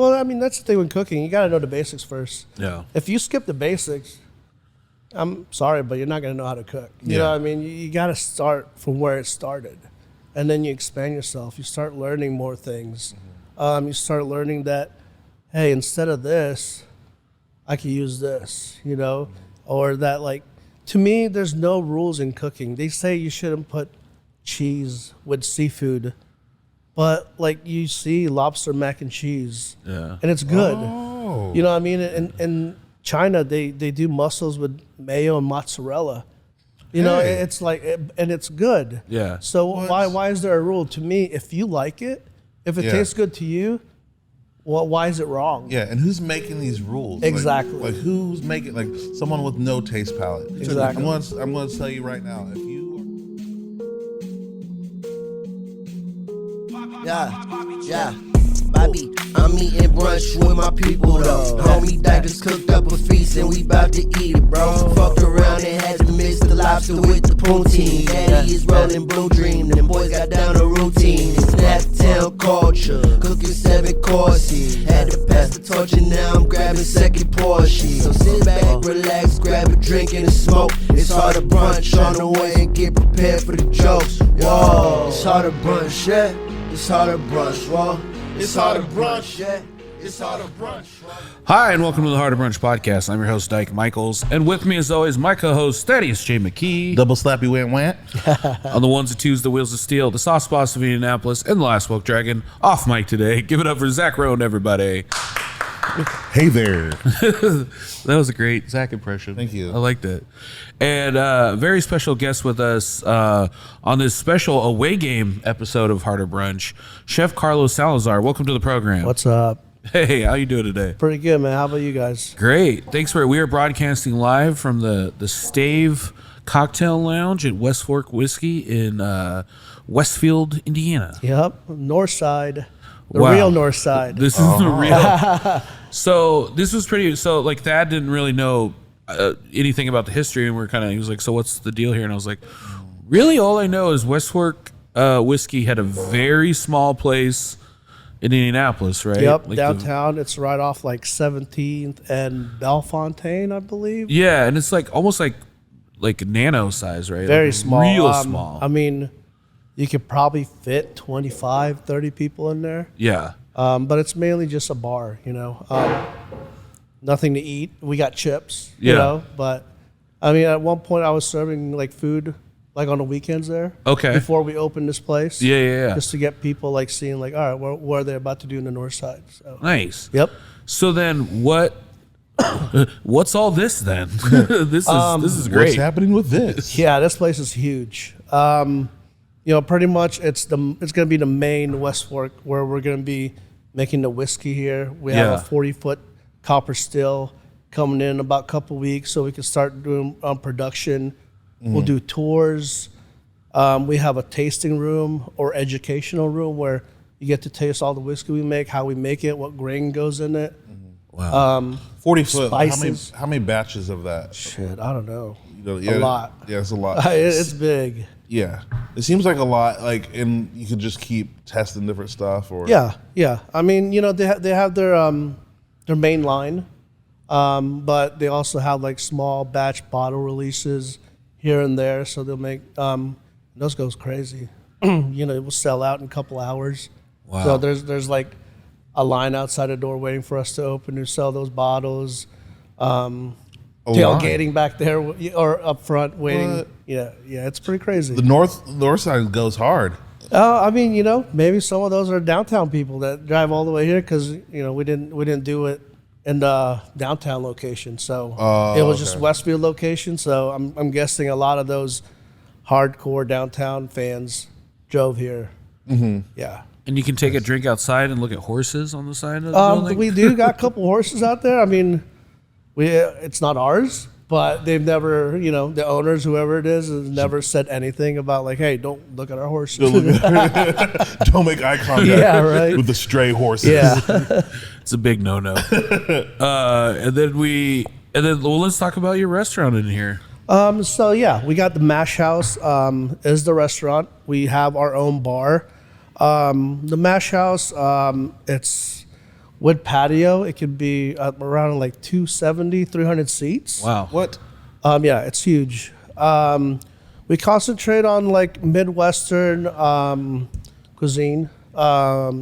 Well, I mean, that's the thing with cooking. You got to know the basics first. Yeah. If you skip the basics, I'm sorry, but you're not going to know how to cook. You know what I mean? You got to start from where it started. And then you expand yourself. You start learning more things. You start learning that, hey, instead of this, I can use this, you know? Or that, like, to me, there's no rules in cooking. They say you shouldn't put cheese with seafood. But, like, you see lobster mac and cheese, and it's good. Oh. You know what I mean? In China, they do mussels with mayo and mozzarella. You know, it's like, and it's good. Yeah. So why is there a rule? To me, if you like it, if it tastes good to you, well, why is it wrong? Yeah, and who's making these rules? Exactly. Like who's making, like someone with no taste palate. Exactly. I'm going to tell you right now, if you... Yeah, Bobby, I'm eating brunch with my people though. Homie Dyke just cooked up a feast and we bout to eat it, bro. Fucked around and had to mix the lobster with the poutine. Daddy is rolling blue dream, them boys got down a routine. It's that town culture, cooking 7 courses. Had to pass the torch and now I'm grabbing second portion. So sit back, relax, grab a drink and a smoke. It's Harder Brunch on the way and get prepared for the jokes. Whoa, it's Harder Brunch, yeah. It's Harder Brunch, whoa. It's Harder Brunch, yeah. It's Harder Brunch. Hi, and welcome to the Harder Brunch Podcast. I'm your host, Dyke Michaels. And with me, as always, my co-host, Thaddeus J. McKee. Double slappy want. On the ones and twos, the wheels of steel, the sauce boss of Indianapolis, and the last woke dragon. Off mic today. Give it up for Zach Rohn, everybody. Hey there. That was a great Zach impression. Thank you. I liked it. And very special guest with us on this special away game episode of Harder Brunch, Chef Carlos Salazar. Welcome to the program. What's up? Hey, how you doing today? Pretty good, man. How about you guys? Great. Thanks we are broadcasting live from the Stave Cocktail Lounge at West Fork Whiskey in Westfield, Indiana. Yep, North Side. The real North Side. This is the real. So this was pretty. So like Thad didn't really know anything about the history, and he was like, "So what's the deal here?" And I was like, "Really, all I know is West Fork Whiskey had a very small place in Indianapolis, right? Yep, like downtown. It's right off like 17th and Bellefontaine, I believe. Yeah, and it's like almost like nano size, right? Very like small. Real small. I mean, you could probably fit 25, 30 people in there. Yeah. But it's mainly just a bar, you know. Nothing to eat. We got chips, you know. But, I mean, at one point I was serving, like, food, like, on the weekends there. Okay. Before we opened this place. Yeah. Just to get people, like, seeing, like, all right, what are they about to do in the North Side? So. Nice. Yep. So then what's all this then? This is great. What's happening with this? Yeah, this place is huge. You know, pretty much it's going to be the main West Fork where we're going to be making the whiskey here. We have a 40-foot copper still coming in about a couple weeks so we can start doing production. Mm-hmm. We'll do tours. We have a tasting room or educational room where you get to taste all the whiskey we make, how we make it, what grain goes in it. Mm-hmm. Wow. 40 foot. Spices. How many batches of that? Shit, I don't know. A lot. Yeah, it's a lot. It's big. Yeah, it seems like a lot. Like, and you could just keep testing different stuff, or yeah. I mean, you know, they have their main line, but they also have like small batch bottle releases here and there. So they'll make those goes crazy. You know, it will sell out in a couple hours. Wow. So there's like a line outside the door waiting for us to open to sell those bottles. Tailgating back there or up front waiting. What? Yeah, it's pretty crazy. The north side goes hard. I mean, you know, maybe some of those are downtown people that drive all the way here because you know we didn't do it in the downtown location, so it was just Westfield location. So I'm guessing a lot of those hardcore downtown fans drove here. Mm-hmm. Yeah. And you can take a drink outside and look at horses on the side of the building? We do got a couple horses out there. I mean, it's not ours, but they've never, you know, the owners, whoever it is, has never said anything about like, hey, don't look at our horses. Don't make eye contact with the stray horses. Yeah. It's a big no-no. And then let's talk about your restaurant in here. So yeah, we got the Mash House is the restaurant. We have our own bar. The Mash House, With patio, it could be around like 270, 300 seats. Wow. What? Yeah, it's huge. We concentrate on like Midwestern cuisine,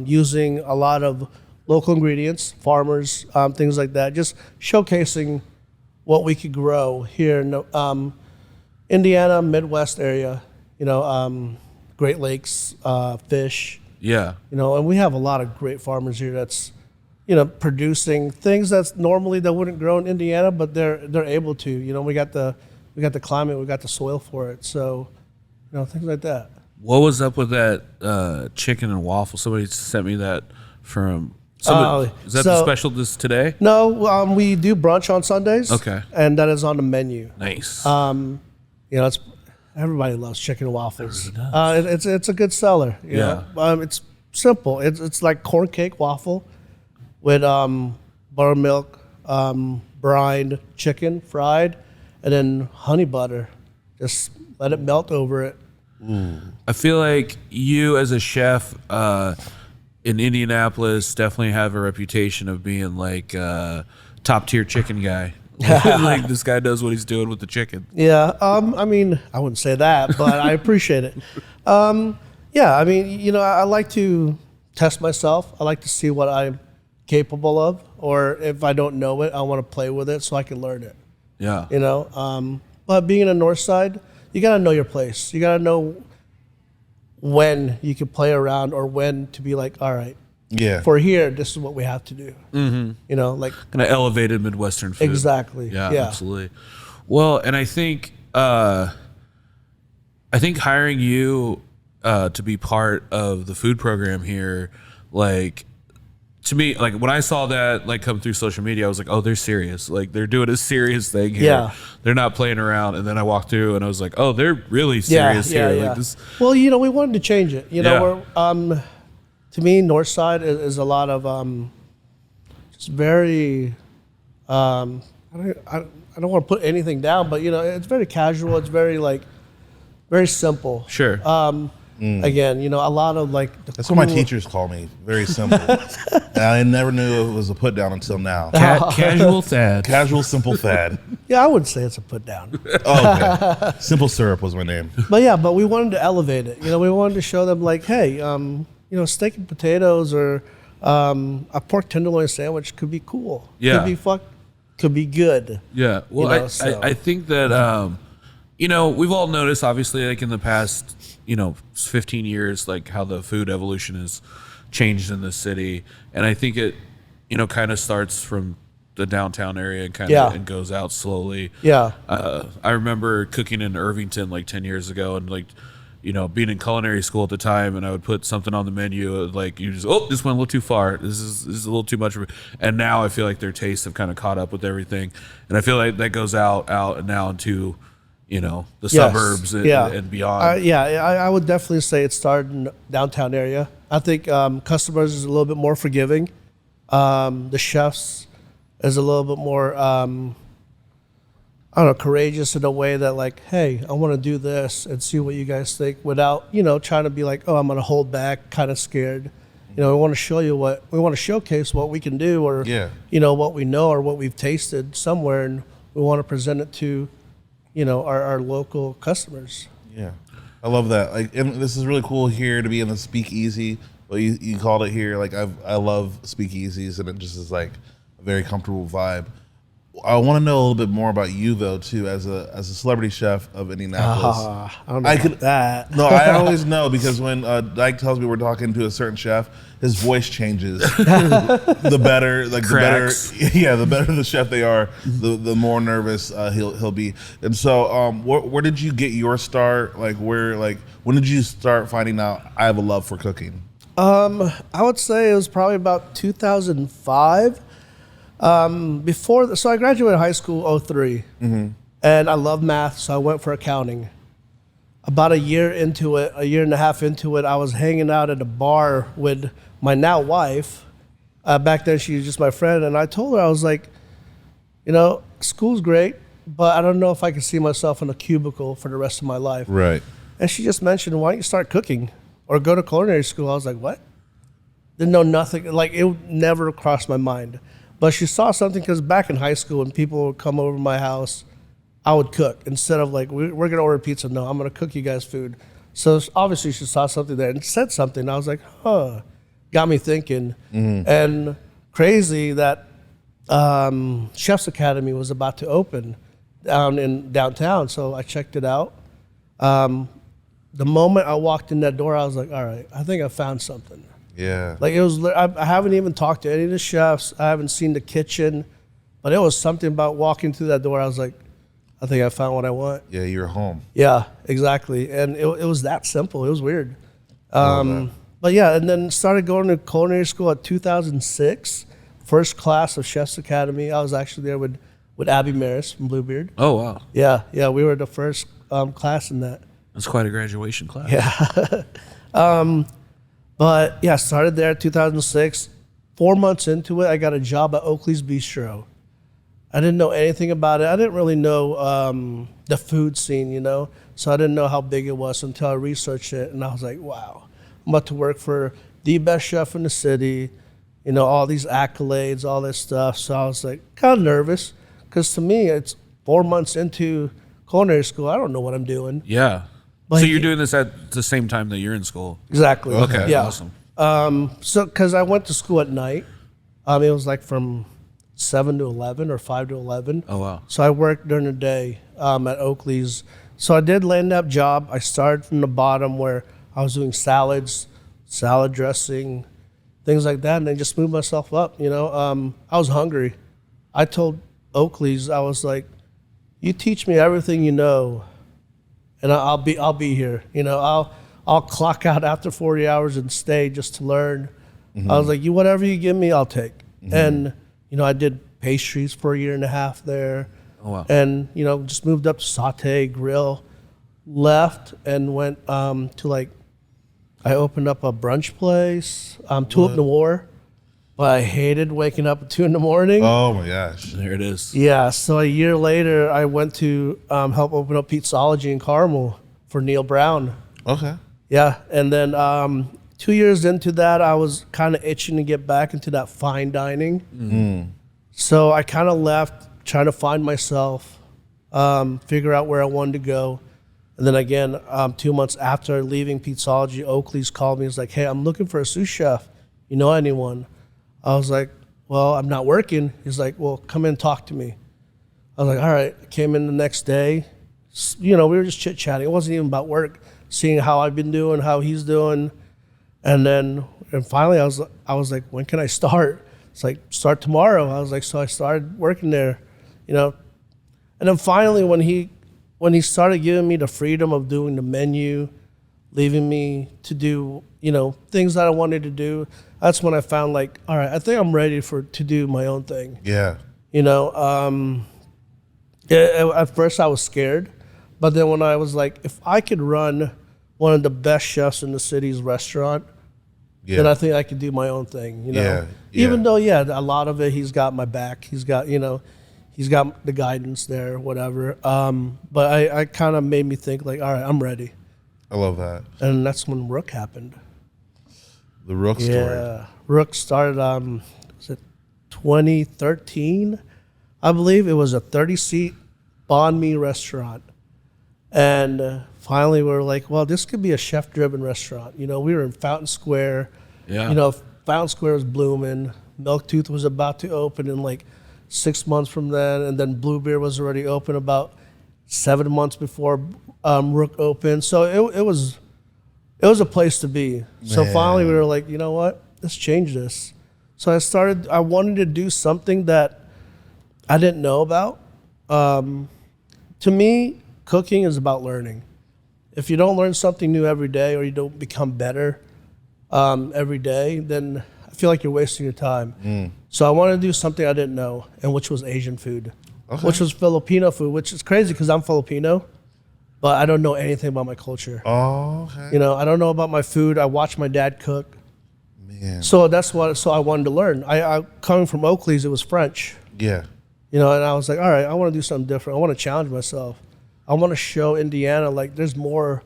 using a lot of local ingredients, farmers, things like that. Just showcasing what we could grow here in Indiana, Midwest area. Great Lakes, fish. Yeah. And we have a lot of great farmers here that's, producing things that's normally that wouldn't grow in Indiana, but they're able to. We got the climate, we got the soil for it. So, things like that. What was up with that chicken and waffle? Somebody sent me that from. Is that the special this today? No, we do brunch on Sundays. Okay. And that is on the menu. Nice. It's everybody loves chicken and waffles. It's a good seller. You know? It's simple. It's like corn cake waffle with buttermilk, brined chicken fried, and then honey butter. Just let it melt over it. I feel like you as a chef in Indianapolis definitely have a reputation of being like a top tier chicken guy. Like this guy knows what he's doing with the chicken. Yeah. I wouldn't say that, but I appreciate it. I like to test myself. I like to see what I'm capable of, or if I don't know it, I want to play with it so I can learn it. Yeah. But being in the North Side, you got to know your place. You got to know when you can play around or when to be like, all right, for here, this is what we have to do. Mm-hmm. Like kind of elevated Midwestern food. Exactly. Yeah, absolutely. Well, and I think hiring you to be part of the food program here, like, to me, like when I saw that like come through social media, I was like, oh, they're serious. Like they're doing a serious thing here. Yeah. They're not playing around. And then I walked through and I was like, oh, they're really serious here. Yeah. Like this. Well, we wanted to change it. We're, to me, North Side is a lot of just very. I don't want to put anything down, but it's very casual. It's very very simple. Sure. Again, a lot of like. That's what my teachers call me. Very simple. I never knew it was a put down until now. Casual Thad. Casual, simple Thad. Yeah, I wouldn't say it's a put down. Oh, okay. Simple Syrup was my name. But we wanted to elevate it. We wanted to show them like, hey, steak and potatoes or a pork tenderloin sandwich could be cool. Yeah. Could be good. Yeah. Well, I think that we've all noticed, obviously, like in the past 15 years, like how the food evolution has changed in the city. And I think it, kind of starts from the downtown area and kind of and goes out slowly. Yeah. I remember cooking in Irvington like 10 years ago and like, being in culinary school at the time, and I would put something on the menu, like you just, this went a little too far. This is a little too much. And now I feel like their tastes have kind of caught up with everything. And I feel like that goes out and now into, the suburbs and beyond. I would definitely say it started in the downtown area. I think customers is a little bit more forgiving. The chefs is a little bit more, courageous in a way that like, hey, I want to do this and see what you guys think without, trying to be like, oh, I'm going to hold back, kind of scared. We want to show you we want to showcase what we can do or, what we know or what we've tasted somewhere, and we want to present it to, our local customers. Yeah. I love that. Like, and this is really cool here to be in the speakeasy. Well, you called it here. Like, I love speakeasies, and it just is like a very comfortable vibe. I want to know a little bit more about you, though, too, as a celebrity chef of Indianapolis. I don't know about that. No, I always know, because when Dyke tells me we're talking to a certain chef, his voice changes. The better the chef they are, the more nervous he'll be. And so, where did you get your start? When did you start finding out I have a love for cooking? I would say it was probably about 2005. So I graduated high school 03, and I love math, so I went for accounting. About a year and a half into it, I was hanging out at a bar with my now wife. Back then, she was just my friend, and I told her, I was like, school's great, but I don't know if I can see myself in a cubicle for the rest of my life. Right. And she just mentioned, why don't you start cooking or go to culinary school? I was like, what? Didn't know nothing. Like, it never crossed my mind. But she saw something, because back in high school, when people would come over to my house, I would cook. Instead of like, we're going to order pizza. No, I'm going to cook you guys food. So obviously she saw something there and said something. I was like, huh. Got me thinking. And crazy that Chef's Academy was about to open down in downtown. So I checked it out. The moment I walked in that door, I was like, all right, I think I found something. Yeah. Like, it was, I haven't even talked to any of the chefs. I haven't seen the kitchen, but it was something about walking through that door. I was like, I think I found what I want. Yeah, you're home. Yeah, exactly. And it was that simple. It was weird. But yeah, and then started going to culinary school at 2006, first class of Chef's Academy. I was actually there with Abby Maris from Bluebeard. Oh, wow. Yeah, we were the first class in that. That's quite a graduation class. Yeah. But yeah, started there 2006. 4 months into it, I got a job at Oakley's Bistro. I didn't know anything about it. I didn't really know the food scene, so I didn't know how big it was until I researched it, and I was like, wow, I'm about to work for the best chef in the city, all these accolades, all this stuff. So I was like kind of nervous, because to me, it's 4 months into culinary school. I don't know what I'm doing. Yeah. But so you're doing this at the same time that you're in school? Exactly. Okay, yeah. Awesome. So because I went to school at night, it was like from 7 to 11 or 5 to 11. Oh, wow. So I worked during the day at Oakley's. So I did land that job. I started from the bottom where I was doing salads, salad dressing, things like that, and I just moved myself up, I was hungry. I told Oakley's, I was like, you teach me everything you know, and I'll be here. I'll clock out after 40 hours and stay just to learn. I was like, whatever you give me, I'll take. And I did pastries for a year and a half there. Oh, wow. And, just moved up to saute, grill, left and went to I opened up a brunch place, Tulip Noir, but I hated waking up at 2 a.m. Oh my gosh. There it is. Yeah, so a year later, I went to help open up Pizzology in Carmel for Neil Brown. Okay. Yeah, and then 2 years into that, I was kind of itching to get back into that fine dining. So I kind of left, trying to find myself, figure out where I wanted to go. And then again, 2 months after leaving Pizzology, Oakley's called me. He's like, hey, I'm looking for a sous chef. You know anyone? I was like, well, I'm not working. He's like, well, come in and talk to me. I was like, all right. I came in the next day. We were just chit-chatting. It wasn't even about work, seeing how I've been doing, how he's doing. And finally, I was like, when can I start? It's like, start tomorrow. I was like, so I started working there, And then finally, when he started giving me the freedom of doing the menu, leaving me to do, things that I wanted to do, that's when I found all right, I think I'm ready to do my own thing. Yeah. At first I was scared, but then when I was like, if I could run one of the best chefs in the city's restaurant, then I think I could do my own thing, Yeah. Even though, a lot of it, he's got my back. He's got, he's got the guidance there, whatever. But I kind of made me think all right, I'm ready. I love that. And that's when Rook happened. The Rook story. Yeah. Rook started, was it 2013? I believe it was a 30-seat banh mi restaurant. And finally we were like, well, this could be a chef-driven restaurant. We were in Fountain Square. Yeah. Fountain Square was blooming. Milktooth was about to open in 6 months from then. And then Bluebeard was already open about 7 monts before Rook opened. So it was a place to be. So finally we were like, you know what? Let's change this. So I wanted to do something that I didn't know about. To me, cooking is about learning. If you don't learn something new every day, or you don't become better every day, then I feel like you're wasting your time. So I wanted to do something I didn't know, and which was Asian food, which was Filipino food, which is crazy because I'm Filipino, but I don't know anything about my culture. Oh, okay. I don't know about my food. I watch my dad cook. Man. So I wanted to learn. I coming from Oakley's, it was French. Yeah. And I was like, all right, I want to do something different. I want to challenge myself. I want to show Indiana there's more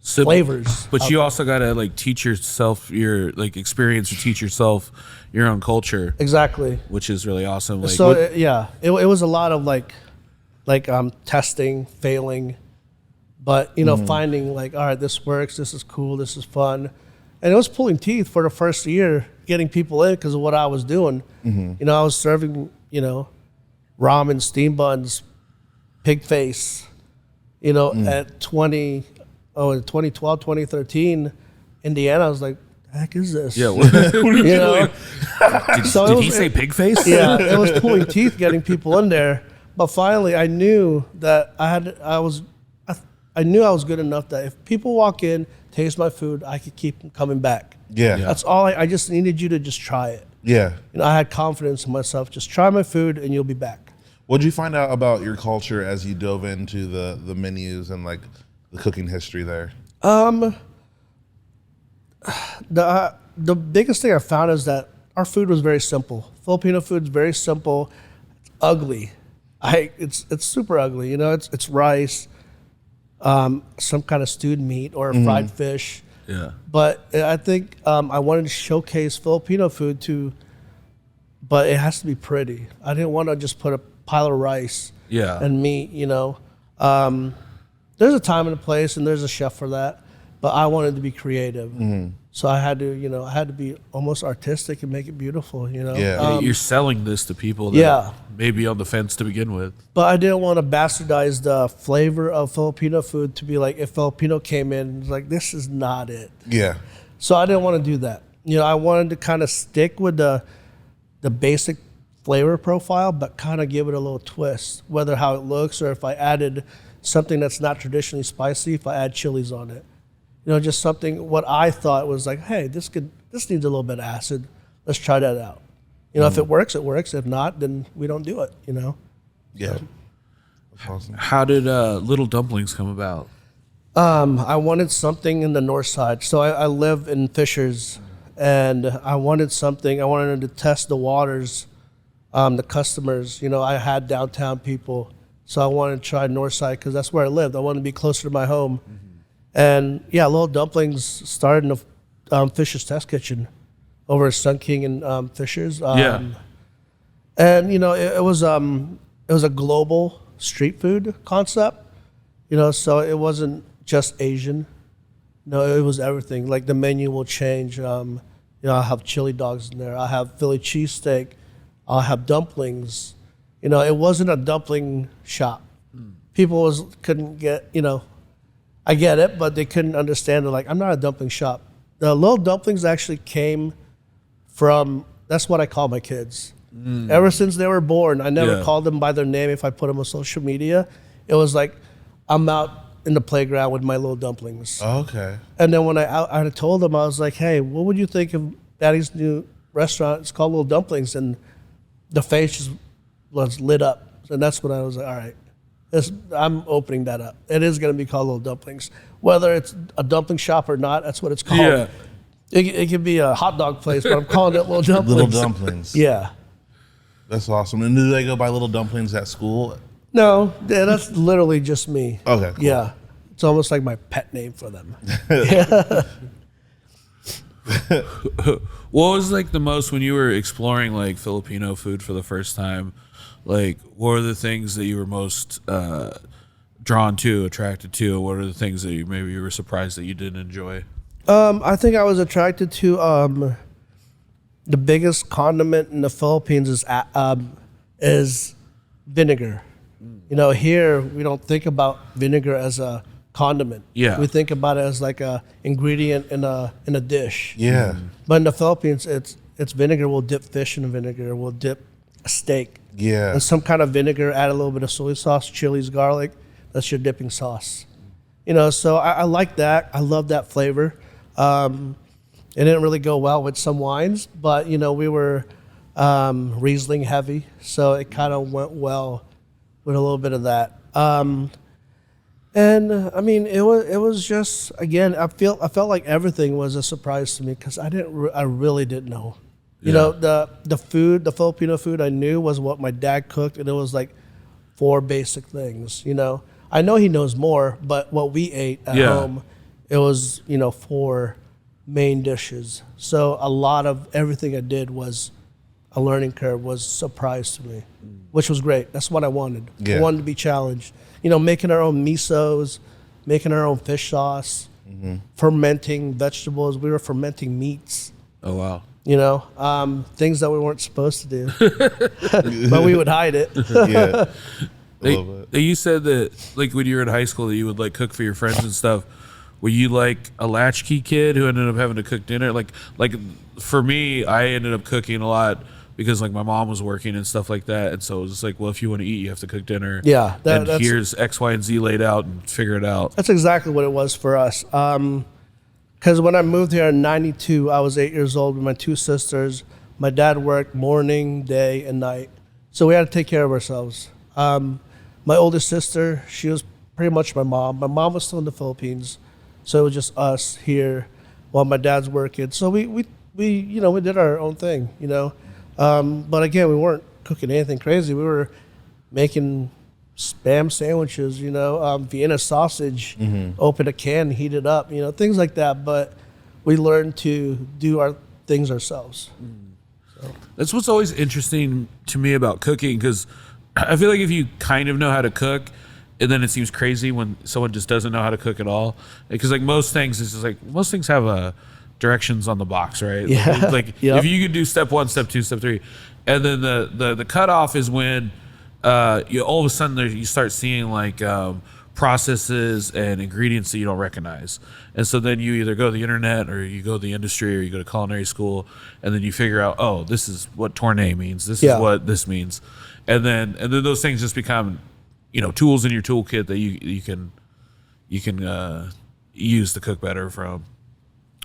flavors. But you also gotta like teach yourself your like experience, or teach yourself your own culture. Exactly. Which is really awesome. Like, So it was a lot of like testing, failing, but finding like, all right, this works, this is cool, this is fun, and it was pulling teeth for the first year, getting people in because of what I was doing. I was serving ramen, steam buns, pig face, at 2012, 2013, Indiana. I was like, the heck is this? Yeah, what are you doing? Did he say pig face? Yeah, it was pulling teeth getting people in there. But finally, I knew that I knew I was good enough that if people walk in, taste my food, I could keep them coming back. Yeah. That's all. I just needed you to just try it. Yeah. I had confidence in myself. Just try my food, and you'll be back. What did you find out about your culture as you dove into the menus and like the cooking history there? The biggest thing I found is that our food was very simple. Filipino food is very simple. It's ugly. It's super ugly. It's rice, some kind of stewed meat or fried fish. Yeah. But I think I wanted to showcase Filipino food too, but it has to be pretty. I didn't want to just put a pile of rice and meat, There's a time and a place and there's a chef for that, but I wanted to be creative. So I had to be almost artistic and make it beautiful, Yeah. You're selling this to people that may be on the fence to begin with. But I didn't want to bastardize the flavor of Filipino food to be like, if Filipino came in, it's like, this is not it. Yeah. So I didn't want to do that. I wanted to kind of stick with the basic flavor profile, but kind of give it a little twist, whether how it looks or if I added something that's not traditionally spicy, if I add chilies on it. Just something, what I thought was like, hey, this needs a little bit of acid. Let's try that out. If it works, it works. If not, then we don't do it, Yeah. That's awesome. How did Little Dumplings come about? I wanted something in the north side. So I live in Fishers, and I wanted something. I wanted to test the waters, the customers. I had downtown people, so I wanted to try north side because that's where I lived. I wanted to be closer to my home. And Little Dumplings started in the Fishers Test Kitchen over at Sun King and Fishers. And it was a global street food concept. So it wasn't just Asian. No, it was everything. Like the menu will change. I'll have chili dogs in there. I'll have Philly cheesesteak. I'll have dumplings. It wasn't a dumpling shop. People couldn't get, I get it, but they couldn't understand it. Like, I'm not a dumpling shop. The Little Dumplings actually came from, that's what I call my kids. Ever since they were born, I never called them by their name if I put them on social media. It was like, I'm out in the playground with my Little Dumplings. Oh, okay. And then when I told them, I was like, hey, what would you think of Daddy's new restaurant? It's called Little Dumplings. And the face just was lit up. And that's when I was like, all right. I'm opening that up. It is going to be called Little Dumplings. Whether it's a dumpling shop or not, that's what it's called. Yeah. It could be a hot dog place, but I'm calling it Little Dumplings. Little Dumplings. Yeah. That's awesome. And do they go by Little Dumplings at school? No, that's literally just me. Okay, cool. Yeah. It's almost like my pet name for them. What was like the most when you were exploring like Filipino food for the first time? Like, what are the things that you were most drawn to, attracted to? What are the things that you were surprised that you didn't enjoy? I think I was attracted to the biggest condiment in the Philippines is vinegar. Here we don't think about vinegar as a condiment. Yeah. We think about it as like a ingredient in a dish. Yeah. But in the Philippines, it's vinegar. We'll dip fish in vinegar. We'll dip a steak. Yeah. And some kind of vinegar, add a little bit of soy sauce, chilies, garlic. That's your dipping sauce. So I like that. I love that flavor. It didn't really go well with some wines, but, we were Riesling heavy, so it kind of went well with a little bit of that. And I mean, it was just, again, I felt like everything was a surprise to me because I really didn't know. The food, the Filipino food I knew was what my dad cooked, and it was like 4 basic things. I know he knows more, but what we ate at home, it was, 4 main dishes. So a lot of everything I did was a learning curve, was a surprise to me, which was great. That's what I wanted. Yeah. I wanted to be challenged. Making our own misos, making our own fish sauce, fermenting vegetables. We were fermenting meats. Oh, wow. Things that we weren't supposed to do, but we would hide it. Yeah. You said that, like, when you were in high school, that you would, like, cook for your friends and stuff. Were you, like, a latchkey kid who ended up having to cook dinner? Like for me, I ended up cooking a lot because, like, my mom was working and stuff like that. And so it was just like, well, if you want to eat, you have to cook dinner. Yeah. And here's X, Y, and Z laid out, and figure it out. That's exactly what it was for us. Because when I moved here in 92, I was 8 years old with my 2 sisters. My dad worked morning, day, and night. So we had to take care of ourselves. My oldest sister, she was pretty much my mom. My mom was still in the Philippines. So it was just us here while my dad's working. So we did our own thing, But again, we weren't cooking anything crazy. We were making Spam sandwiches, Vienna sausage, open a can, heat it up, things like that. But we learned to do our things ourselves. So. That's what's always interesting to me about cooking, because I feel like if you kind of know how to cook, and then it seems crazy when someone just doesn't know how to cook at all. Because, like, most things, it's just like, most things have directions on the box, right? Yeah. If you could do step 1, step 2, step 3, and then the cutoff is when all of a sudden you start seeing, like, processes and ingredients that you don't recognize. And so then you either go to the internet, or you go to the industry, or you go to culinary school, and then you figure out, oh, this is what tournée means. This is what this means. And then those things just become, tools in your toolkit that you can use to cook better from.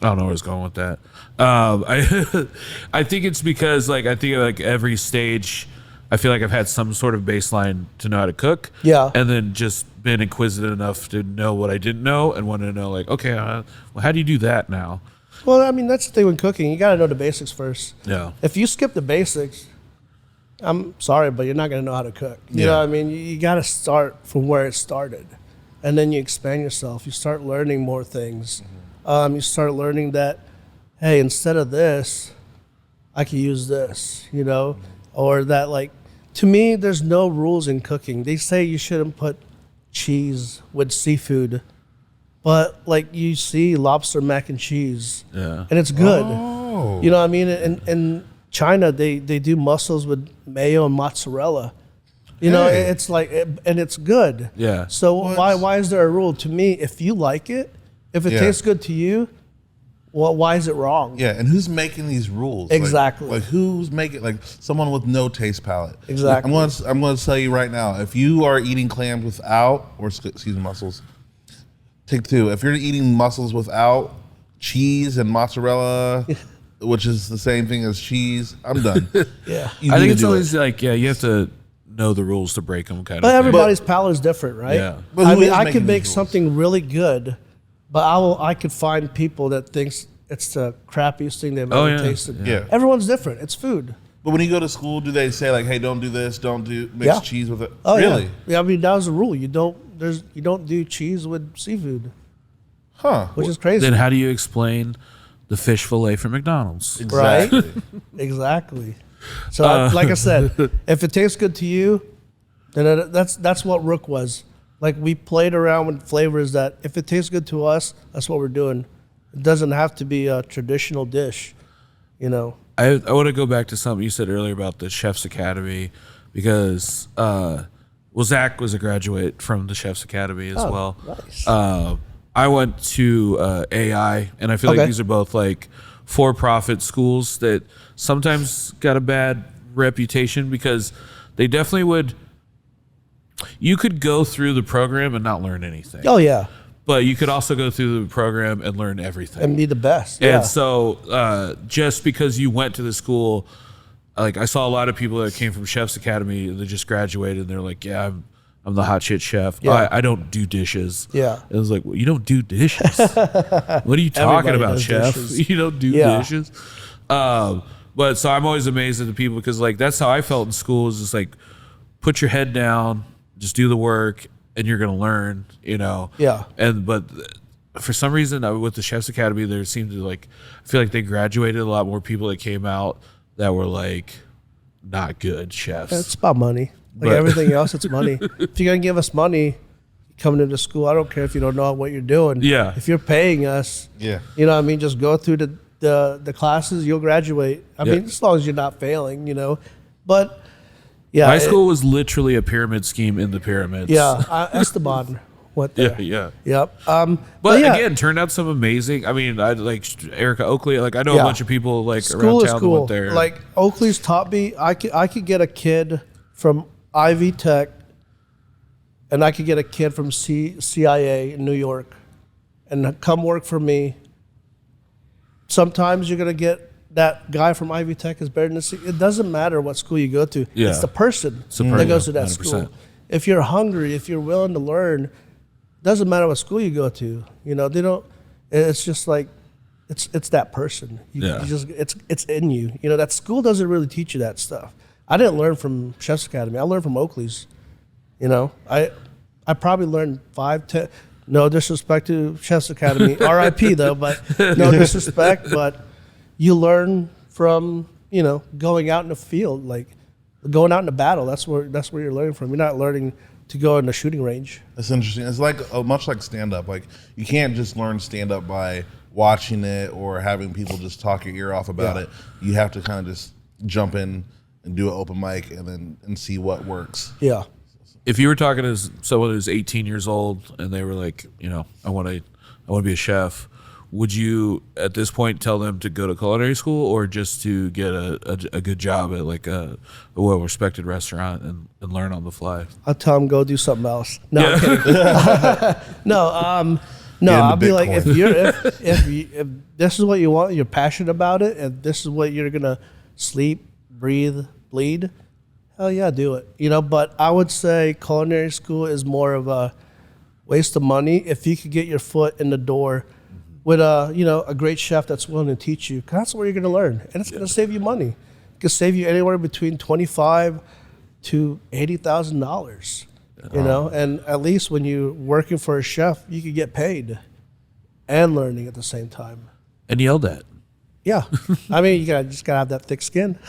I don't know where I was going with that. I think it's because, like, every stage, I feel like I've had some sort of baseline to know how to cook. Yeah. And then just been inquisitive enough to know what I didn't know, and wanted to know, like, okay, well, how do you do that now? Well, I mean, that's the thing with cooking. You got to know the basics first. Yeah. If you skip the basics, I'm sorry, but you're not going to know how to cook. You know what I mean? You got to start from where it started, and then you expand yourself. You start learning more things. You start learning that, hey, instead of this, I can use this, or that, like, to me, there's no rules in cooking. They say you shouldn't put cheese with seafood, but, like, you see lobster mac and cheese, and it's good. Oh. You know what I mean? And China, they do mussels with mayo and mozzarella. It's like, and it's good. Yeah. So why is there a rule? To me, if you like it, if it tastes good to you, well, why is it wrong? Yeah, and who's making these rules? Exactly. Like who's making, like, someone with no taste palate. Exactly. I'm going to tell you right now, if you are eating clams without, or mussels, take 2. If you're eating mussels without cheese and mozzarella, which is the same thing as cheese, I'm done. Yeah. I think it's always like, you have to know the rules to break them, kind of. But everybody's palate is different, right? Yeah. But I who mean, is I making could these make rules? something really good, but I could find people that thinks it's the crappiest thing they've ever tasted. Yeah. Everyone's different. It's food. But when you go to school, do they say, like, hey, don't do this, don't do mix cheese with it? Oh, really? Yeah. Yeah, I mean, that was the rule. You don't do cheese with seafood. Huh. Which is crazy. Then how do you explain the fish fillet from McDonald's? Exactly. Right? Exactly. So, like I said, if it tastes good to you, then that's what Rook was. Like, we played around with flavors that if it tastes good to us, that's what we're doing. It doesn't have to be a traditional dish, I want to go back to something you said earlier about the Chef's Academy, because Zach was a graduate from the Chef's Academy as well. Nice. I went to AI, and I feel like these are both, like, for-profit schools that sometimes got a bad reputation, because they definitely would. You could go through the program and not learn anything. Oh, yeah. But you could also go through the program and learn everything. And be the best. Yeah. And so just because you went to the school, like, I saw a lot of people that came from Chef's Academy that just graduated, and they're like, yeah, I'm the hot shit chef. Yeah. I don't do dishes. Yeah. It was like, well, you don't do dishes. What are you talking Everybody about, does chef? dishes. You don't do dishes. But so I'm always amazed at the people, because, like, that's how I felt in school, is just like, put your head down, just do the work, and you're gonna learn, Yeah. But for some reason with the Chef's Academy, there seemed to I feel like they graduated a lot more people that came out that were like not good chefs. It's about money. Everything else, it's money. If you're gonna give us money coming into school, I don't care if you don't know what you're doing. Yeah. If you're paying us, you know what I mean, just go through the classes, you'll graduate. I mean, as long as you're not failing, But yeah, high school was literally a pyramid scheme in the pyramids. Yeah, Esteban went there. Yeah. Yep. But again, turned out some amazing. I mean, I like Erica Oakley. Like I know a bunch of people school around is town cool. that went there. Like Oakley's taught me. I could get a kid from Ivy Tech, and I could get a kid from CIA in New York, and come work for me. Sometimes you're gonna get that guy from Ivy Tech is better than it doesn't matter what school you go to. Yeah. It's the person that goes to that 100%. School. If you're hungry, if you're willing to learn, doesn't matter what school you go to. They don't. It's just like it's that person. You just it's in you. That school doesn't really teach you that stuff. I didn't learn from Chef's Academy. I learned from Oakley's. I probably learned 5, 10. No disrespect to Chef's Academy, R.I.P. though, but no disrespect. But you learn from going out in the field, like going out in the battle. That's where you're learning from. You're not learning to go in the shooting range. That's interesting. It's like much like stand up. Like you can't just learn stand up by watching it or having people just talk your ear off about it. You have to kind of just jump in and do an open mic and see what works. Yeah. If you were talking to someone who's 18 years old and they were like, I want to be a chef, would you at this point tell them to go to culinary school or just to get a good job at like a well-respected restaurant and learn on the fly? I'll tell them go do something else. No, I'm kidding. No, I'll be like, if this is what you want, you're passionate about it, and this is what you're gonna sleep, breathe, bleed. Hell yeah, do it. But I would say culinary school is more of a waste of money if you could get your foot in the door with a great chef that's willing to teach you. 'Cause that's where you're going to learn, and it's going to save you money. It can save you anywhere between $25,000 to $80,000. And at least when you're working for a chef, you could get paid and learning at the same time. And yelled at. Yeah, I mean you just gotta have that thick skin.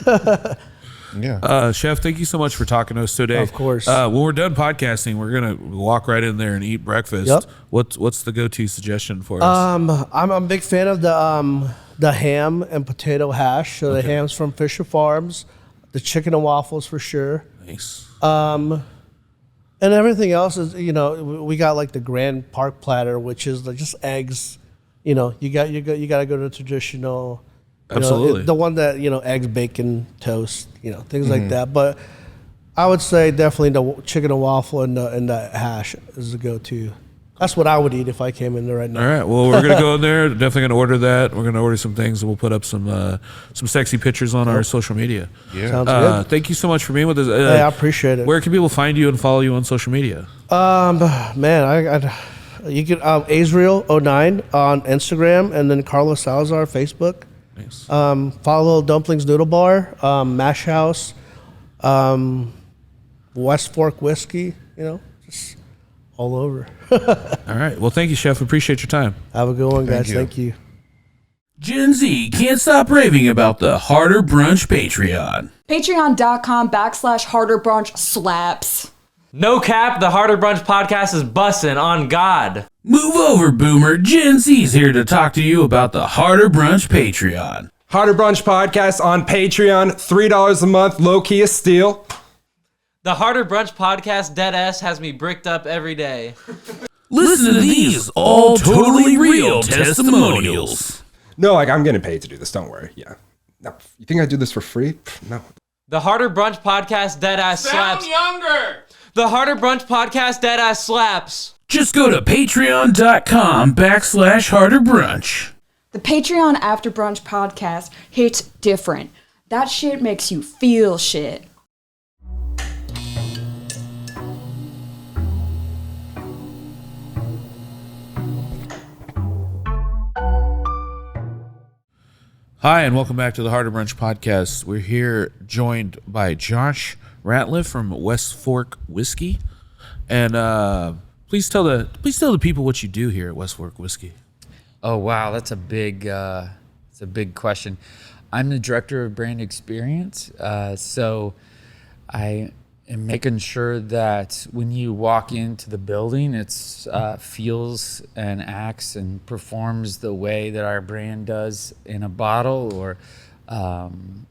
Yeah. Chef, thank you so much for talking to us today. Of course. When we're done podcasting, we're gonna walk right in there and eat breakfast. Yep. What's the go-to suggestion for us? I'm a big fan of the ham and potato hash. So the ham's from Fisher Farms, the chicken and waffles for sure. Nice. And everything else is we got like the Grand Park platter, which is like just eggs. You got to go to the traditional. Absolutely. The one that, eggs, bacon, toast, things like that. But I would say definitely the chicken and waffle and the hash is the go-to. That's what I would eat if I came in there right now. All right. Well, we're going to go in there. Definitely going to order that. We're going to order some things, and we'll put up some sexy pictures on our social media. Yeah. Sounds good. Thank you so much for being with us. Hey, I appreciate it. Where can people find you and follow you on social media? Man, you can Azriel09 on Instagram, and then Carlos Salazar Facebook. Nice. Follow Lil Dumplins Noodle Bar, Mash House, West Fork Whiskey, just all over. All right. Well, thank you, Chef. Appreciate your time. Have a good one, guys. you. Thank you. Gen Z can't stop raving about the Harder Brunch Patreon. Patreon.com/Harder Brunch slaps. No cap, the Harder Brunch Podcast is bussin' on God. Move over, Boomer. Gen Z's here to talk to you about the Harder Brunch Patreon. Harder Brunch Podcast on Patreon, $3 a month, low-key a steal. The Harder Brunch Podcast deadass has me bricked up every day. Listen to these all totally real testimonials. No, I'm getting paid to do this, don't worry. Yeah. No, you think I do this for free? No. The Harder Brunch Podcast deadass slaps. Sound younger! The Harder Brunch Podcast deadass slaps. Just go to patreon.com/Harder Brunch. The Patreon After Brunch Podcast hits different. That shit makes you feel shit. Hi, and welcome back to the Harder Brunch Podcast. We're here joined by Josh Ratliff from West Fork Whiskey. And please tell the people what you do here at Westfork Whiskey. Oh wow, that's a big question. I'm the director of brand experience, so I am making sure that when you walk into the building, it's feels and acts and performs the way that our brand does in a bottle, or and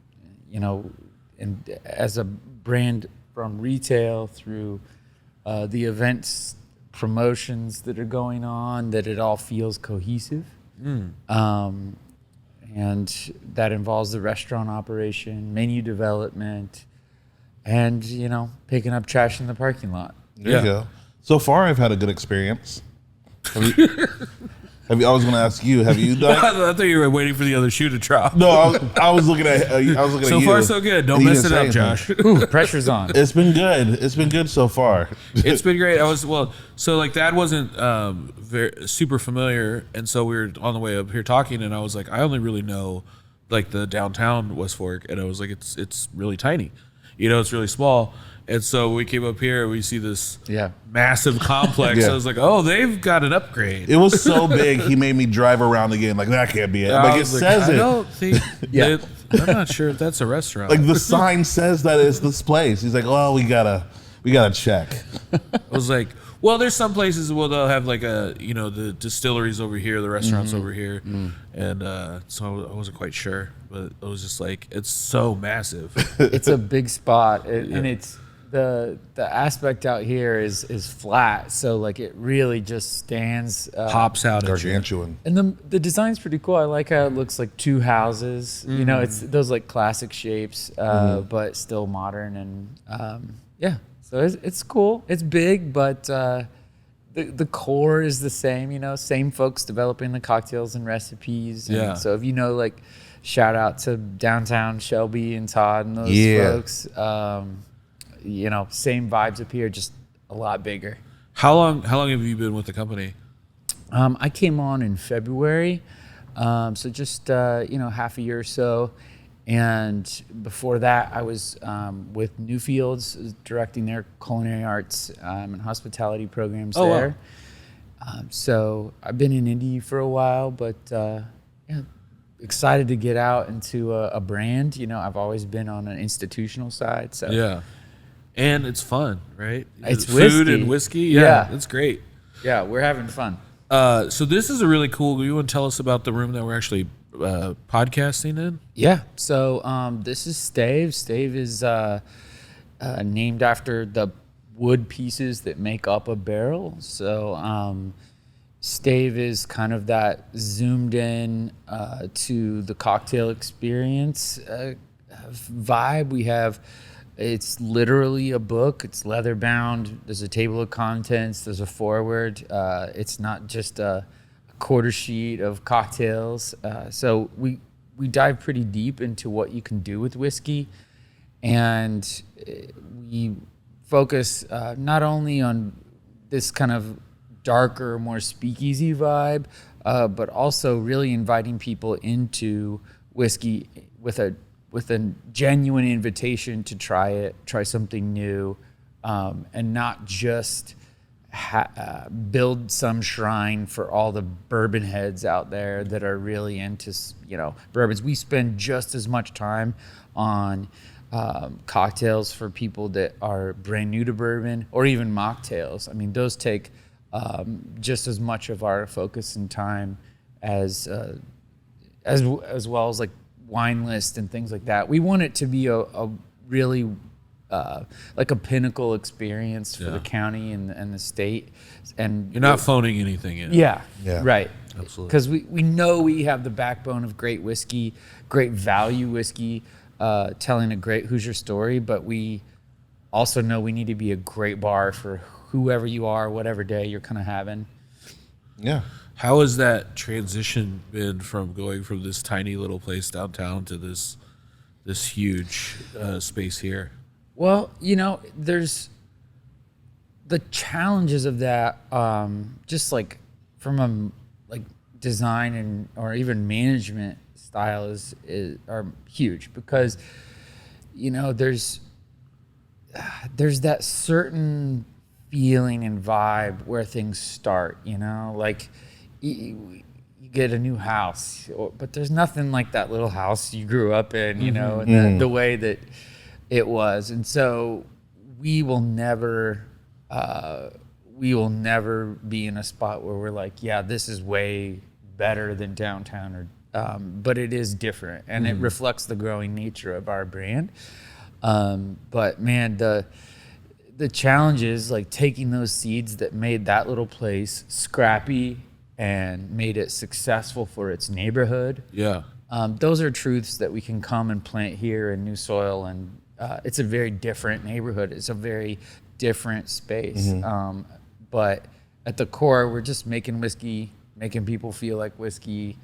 as a brand from retail through the events, promotions that are going on, that it all feels cohesive. And that involves the restaurant operation, menu development, and, picking up trash in the parking lot. There you go. So far, I've had a good experience. I was going to ask you, have you done? I thought you were waiting for the other shoe to drop. No, I was looking at. So far, so good. Don't mess it up, Josh. Ooh, pressure's on. It's been good. It's been good so far. It's been great. So like Dad wasn't very super familiar, and so we were on the way up here talking, and I was like, I only really know like the downtown West Fork, and I was like, it's really tiny, it's really small. And so we came up here, we see this massive complex. Yeah. I was like, oh, they've got an upgrade. It was so big, he made me drive around again. Like, that can't be it. Like, it says I it. don't think I'm not sure if that's a restaurant. Like, the sign says that it's this place. He's like, well, we gotta check. I was like, well, there's some places where they'll have like the distilleries over here, the restaurants over here. And so I wasn't quite sure, but I was just like, it's so massive. It's a big spot, and it's the aspect out here is flat, so like it really just stands Pops out at you. Gargantuan. And the design's pretty cool. I like how it looks like two houses. It's those like classic shapes, but still modern, and so it's cool. It's big, but the core is the same. Same folks developing the cocktails and recipes. And so if like, shout out to downtown Shelby and Todd and those folks. Same vibes up here, just a lot bigger. How long have you been with the company? I came on in February, so just half a year or so. And before that, I was with Newfields, directing their culinary arts and hospitality programs there. Wow. So I've been in Indy for a while, but excited to get out into a brand. I've always been on an institutional side. So yeah. And it's fun, right? It's food whiskey. And whiskey. Yeah, it's great. Yeah, we're having fun. So this is a really cool. You want to tell us about the room that we're actually podcasting in? Yeah. So this is Stave. Stave is named after the wood pieces that make up a barrel. So Stave is kind of that zoomed in to the cocktail experience vibe. We have. It's literally a book. It's leather bound. There's a table of contents. There's a foreword. It's not just a quarter sheet of cocktails. So we dive pretty deep into what you can do with whiskey, and we focus not only on this kind of darker, more speakeasy vibe, but also really inviting people into whiskey with a genuine invitation to try something new, and not just build some shrine for all the bourbon heads out there that are really into bourbons. We spend just as much time on cocktails for people that are brand new to bourbon, or even mocktails. I mean, those take just as much of our focus and time as well as like wine list and things like that. We want it to be a really like a pinnacle experience for the county and the state. And you're not phoning anything in. Yeah. Right. Absolutely. Because we know we have the backbone of great whiskey, great value whiskey, telling a great Hoosier story, but we also know we need to be a great bar for whoever you are, whatever day you're kind of having. Yeah. How has that transition been from going from this tiny little place downtown to this huge space here? Well, there's the challenges of that, just like from a design or even management style are huge, because there's that certain feeling and vibe where things start, you know, like you get a new house, but there's nothing like that little house you grew up in, you know, and the way that it was. And so we will never be in a spot where we're like, yeah, this is way better than downtown, or but it is different, and it reflects the growing nature of our brand. But man, the challenge is like taking those seeds that made that little place scrappy and made it successful for its neighborhood. Yeah. Those are truths that we can come and plant here in new soil, and it's a very different neighborhood. It's a very different space. But at the core, we're just making whiskey, making people feel like whiskey,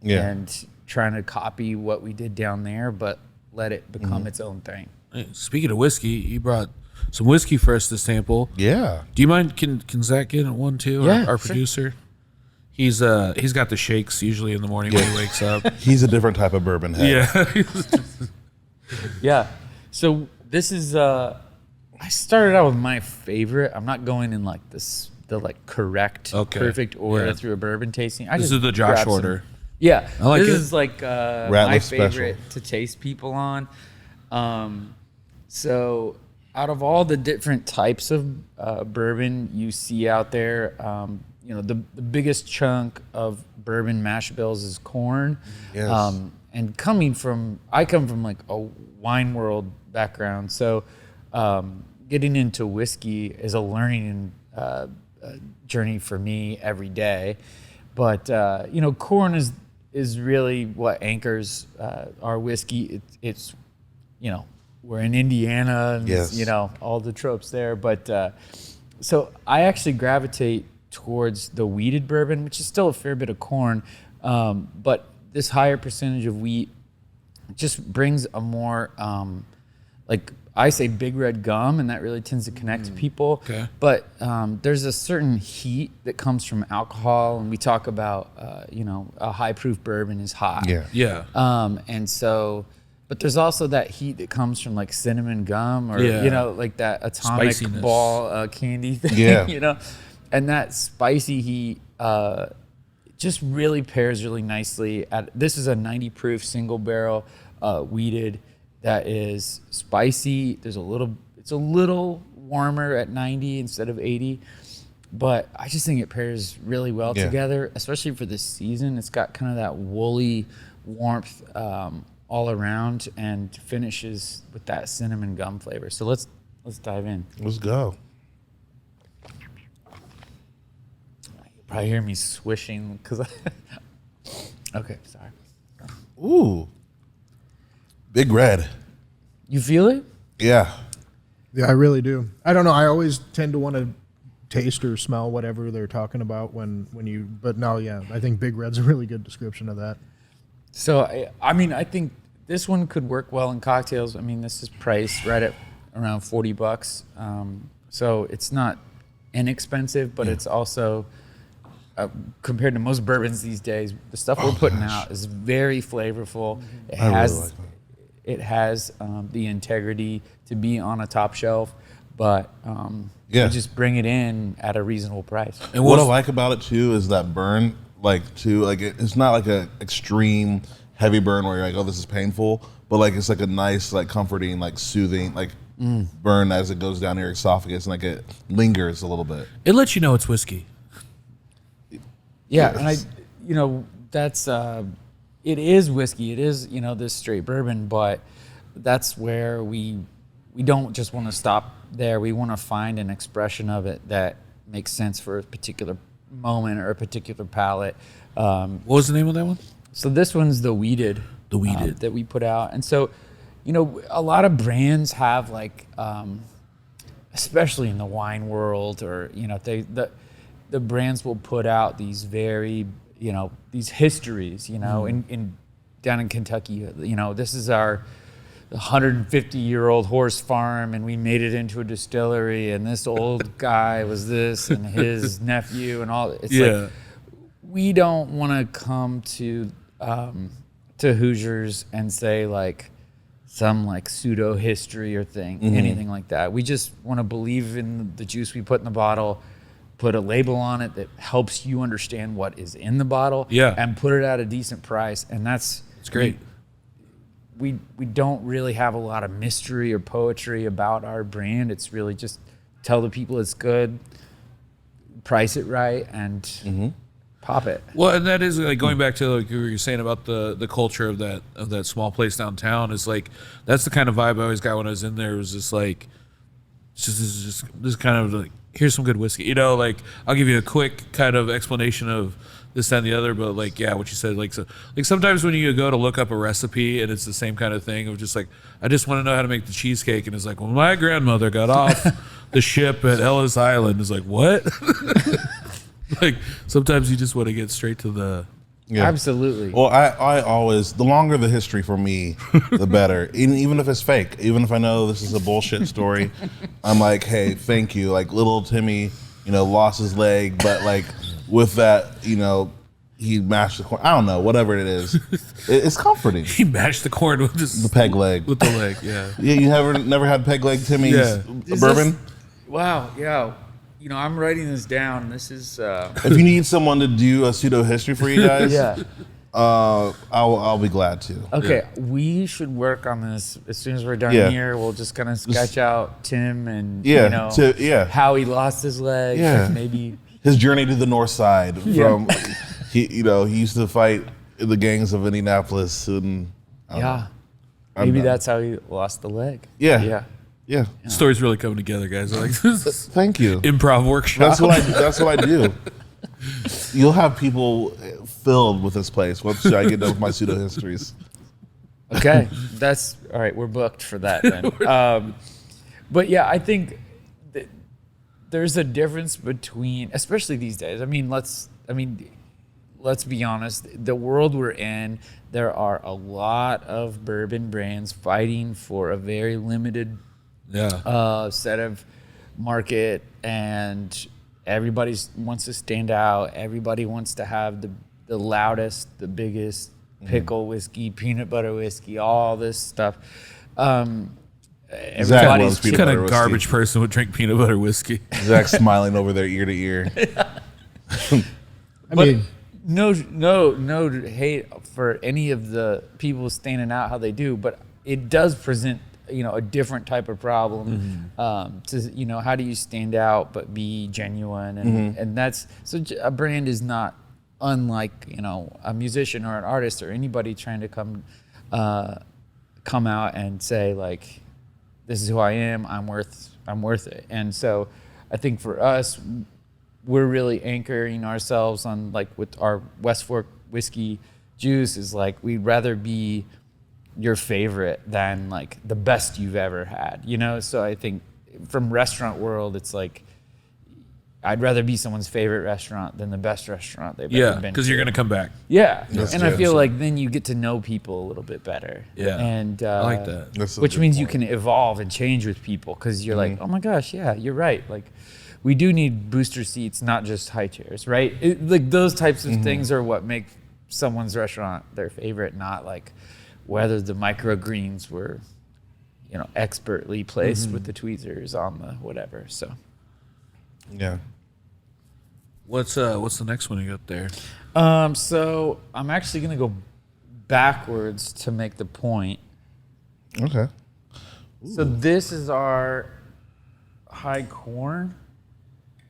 and trying to copy what we did down there, but let it become its own thing. Speaking of whiskey, you brought some whiskey for us to sample. Yeah. Do you mind? Can Zach get one too? Yeah, our sure. producer. He's got the shakes usually in the morning when he wakes up. He's a different type of bourbon head. Yeah. Yeah. So this is I started out with my favorite. I'm not going in like the correct perfect order through a bourbon tasting. This is the Josh grabbed order. Yeah. I like this it. is like my Ratliff favorite special. to taste people on. So out of all the different types of bourbon you see out there, you know, the biggest chunk of bourbon mash bills is corn. Yes. And I come from like a wine world background. So getting into whiskey is a learning journey for me every day. But, you know, corn is really what anchors our whiskey. It's, you know, we're in Indiana and, Yes. you know, all the tropes there. But so I actually gravitate towards the wheated bourbon, which is still a fair bit of corn. But this higher percentage of wheat just brings a more, like I say big red gum, and that really tends to connect to people. Okay. But there's a certain heat that comes from alcohol, and we talk about, you know, a high proof bourbon is hot. Yeah. Yeah. And so, but there's also that heat that comes from like cinnamon gum or, Yeah. you know, like that atomic Spiciness. ball candy thing, Yeah. you know, and that spicy heat just really pairs really nicely. This is a 90 proof single barrel wheated that is spicy. It's a little warmer at 90 instead of 80. But I just think it pairs really well together, especially for this season. It's got kind of that woolly warmth all around and finishes with that cinnamon gum flavor. So let's dive in. Let's go. You'll probably hear me swishing because okay, sorry. Ooh. Big red. You feel it? Yeah. Yeah, I really do. I don't know. I always tend to want to taste or smell whatever they're talking about when you. But no, yeah, I think Big Red's a really good description of that. So I mean, I think this one could work well in cocktails. I mean, this is priced right at around $40. So it's not inexpensive, but it's also compared to most bourbons these days, the stuff we're putting out is very flavorful. It I really has like that. it has the integrity to be on a top shelf, but Yeah. we just bring it in at a reasonable price. And What I what's- like about it too is that burn, it's not like a extreme heavy burn where you're like, oh, this is painful, but like it's like a nice, like comforting, like soothing, like burn as it goes down your esophagus, and like it lingers a little bit. It lets you know it's whiskey. Yeah, and that's it is whiskey. It is, this straight bourbon, but that's where we don't just want to stop there. We want to find an expression of it that makes sense for a particular moment or a particular palate. What was the name of that one? So this one's the wheated. The wheated. That we put out. And so, a lot of brands have like, especially in the wine world, or the brands will put out these very, these histories, in down in Kentucky, this is our 150-year-old horse farm, and we made it into a distillery, and this old guy was this, and his nephew, and all. It's like we don't want to come to Hoosiers and say like, some like pseudo history or thing, anything like that. We just want to believe in the juice we put in the bottle, put a label on it that helps you understand what is in the bottle, and put it at a decent price. And it's great. We don't really have a lot of mystery or poetry about our brand. It's really just tell the people it's good, price it right, and pop it. Well, and that is like going back to like you were saying about the culture of that small place downtown. Is like that's the kind of vibe I always got when I was in there. It was just like this kind of like, here's some good whiskey. Like I'll give you a quick kind of explanation of this, that, and the other, but like, yeah, what you said, like, so, like sometimes when you go to look up a recipe and it's the same kind of thing of just like, I just want to know how to make the cheesecake. And it's like, well, my grandmother got off the ship at Ellis Island. It's like, what? Like sometimes you just want to get straight to the. Yeah. Absolutely. Well, I always, the longer the history for me, the better. Even if it's fake, even if I know this is a bullshit story, I'm like, hey, thank you. Like little Timmy, lost his leg, but like with that, he mashed the corn. I don't know, whatever it is. It's comforting. He mashed the corn with the peg leg. With the leg, yeah. Yeah, you never had peg leg Timmy's bourbon? Wow, yeah. I'm writing this down. This is. If you need someone to do a pseudo history for you guys, I'll be glad to. Okay, we should work on this as soon as we're done here. We'll just kind of sketch out Tim and how he lost his leg. Yeah, maybe his journey to the north side. From he used to fight in the gangs of Indianapolis, and maybe that's how he lost the leg. Yeah. The story's really coming together, guys. I like this. Thank you. Improv workshop. That's what I do. You'll have people filled with this place once I get done with my pseudo histories. Okay, that's all right. We're booked for that then. But yeah, I think that there's a difference between, especially these days. Let's be honest. The world we're in, there are a lot of bourbon brands fighting for a very limited set of market, and everybody wants to stand out. Everybody wants to have the loudest, the biggest pickle whiskey, peanut butter whiskey, all this stuff. Everybody's what kind of garbage person would drink peanut butter whiskey? Zach's smiling over there ear to ear. I mean, no hate for any of the people standing out how they do, but it does present a different type of problem. To how do you stand out but be genuine, and that's so a brand is not unlike a musician or an artist or anybody trying to come out and say like, this is who I am, I'm worth it. And so I think for us, we're really anchoring ourselves on like with our West Fork whiskey juice is like, we'd rather be your favorite than like the best you've ever had, So I think from restaurant world, it's like, I'd rather be someone's favorite restaurant than the best restaurant they've ever been to. Because you're going to come back. Yeah. And I feel like then you get to know people a little bit better. Yeah. And I like that. Which means you can evolve and change with people because you're like, oh my gosh, yeah, you're right. Like, we do need booster seats, not just high chairs, right? Like those types of things are what make someone's restaurant their favorite, not like whether the microgreens were, expertly placed with the tweezers on the whatever. So, yeah. What's the next one you got there? So I'm actually gonna go backwards to make the point. Okay. Ooh. So this is our high corn.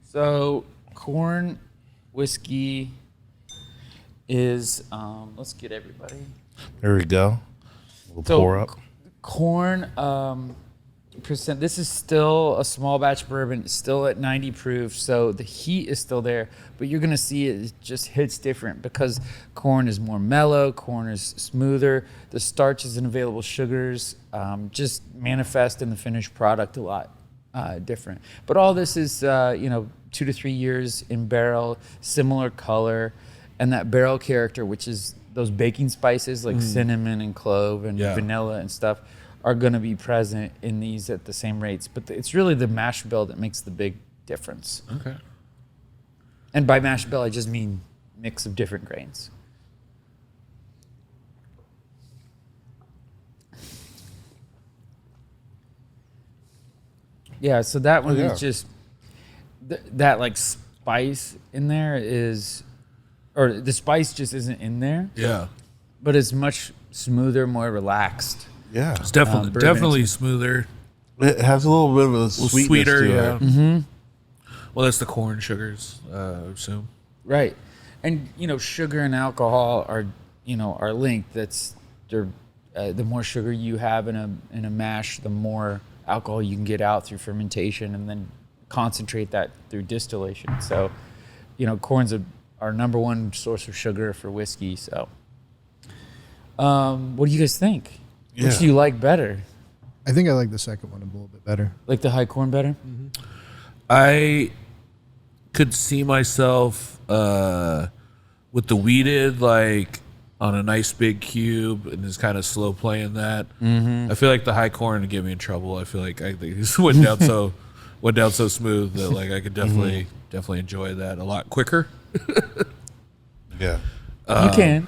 So corn whiskey is let's get everybody. There we go. We'll pour up. Corn percent. This is still a small batch bourbon. It's still at 90 proof, so the heat is still there. But you're gonna see it just hits different because corn is more mellow. Corn is smoother. The starches and available sugars just manifest in the finished product a lot different. But all this is 2 to 3 years in barrel, similar color, and that barrel character, which is those baking spices like cinnamon and clove and vanilla and stuff, are going to be present in these at the same rates. But it's really the mash bill that makes the big difference. Okay. And by mash bill, I just mean mix of different grains. Yeah, so that one yeah. is just that like spice in there is, or the spice just isn't in there. Yeah. But it's much smoother, more relaxed. Yeah. It's definitely bourbon. definitely smoother. It has a little bit of a sweetness Sweeter, to yeah. it. Mm-hmm. Well, that's the corn sugars, I assume. Right. And, sugar and alcohol are linked. The more sugar you have in a mash, the more alcohol you can get out through fermentation and then concentrate that through distillation. So, corn's our number one source of sugar for whiskey. So, what do you guys think? Yeah. Which do you like better? I think I like the second one a little bit better. Like the high corn better? I could see myself with the weeded, like on a nice big cube, and just kind of slow playing that. I feel like the high corn would get me in trouble. I feel like I think this went down so smooth that like I could definitely enjoy that a lot quicker. Yeah. You can.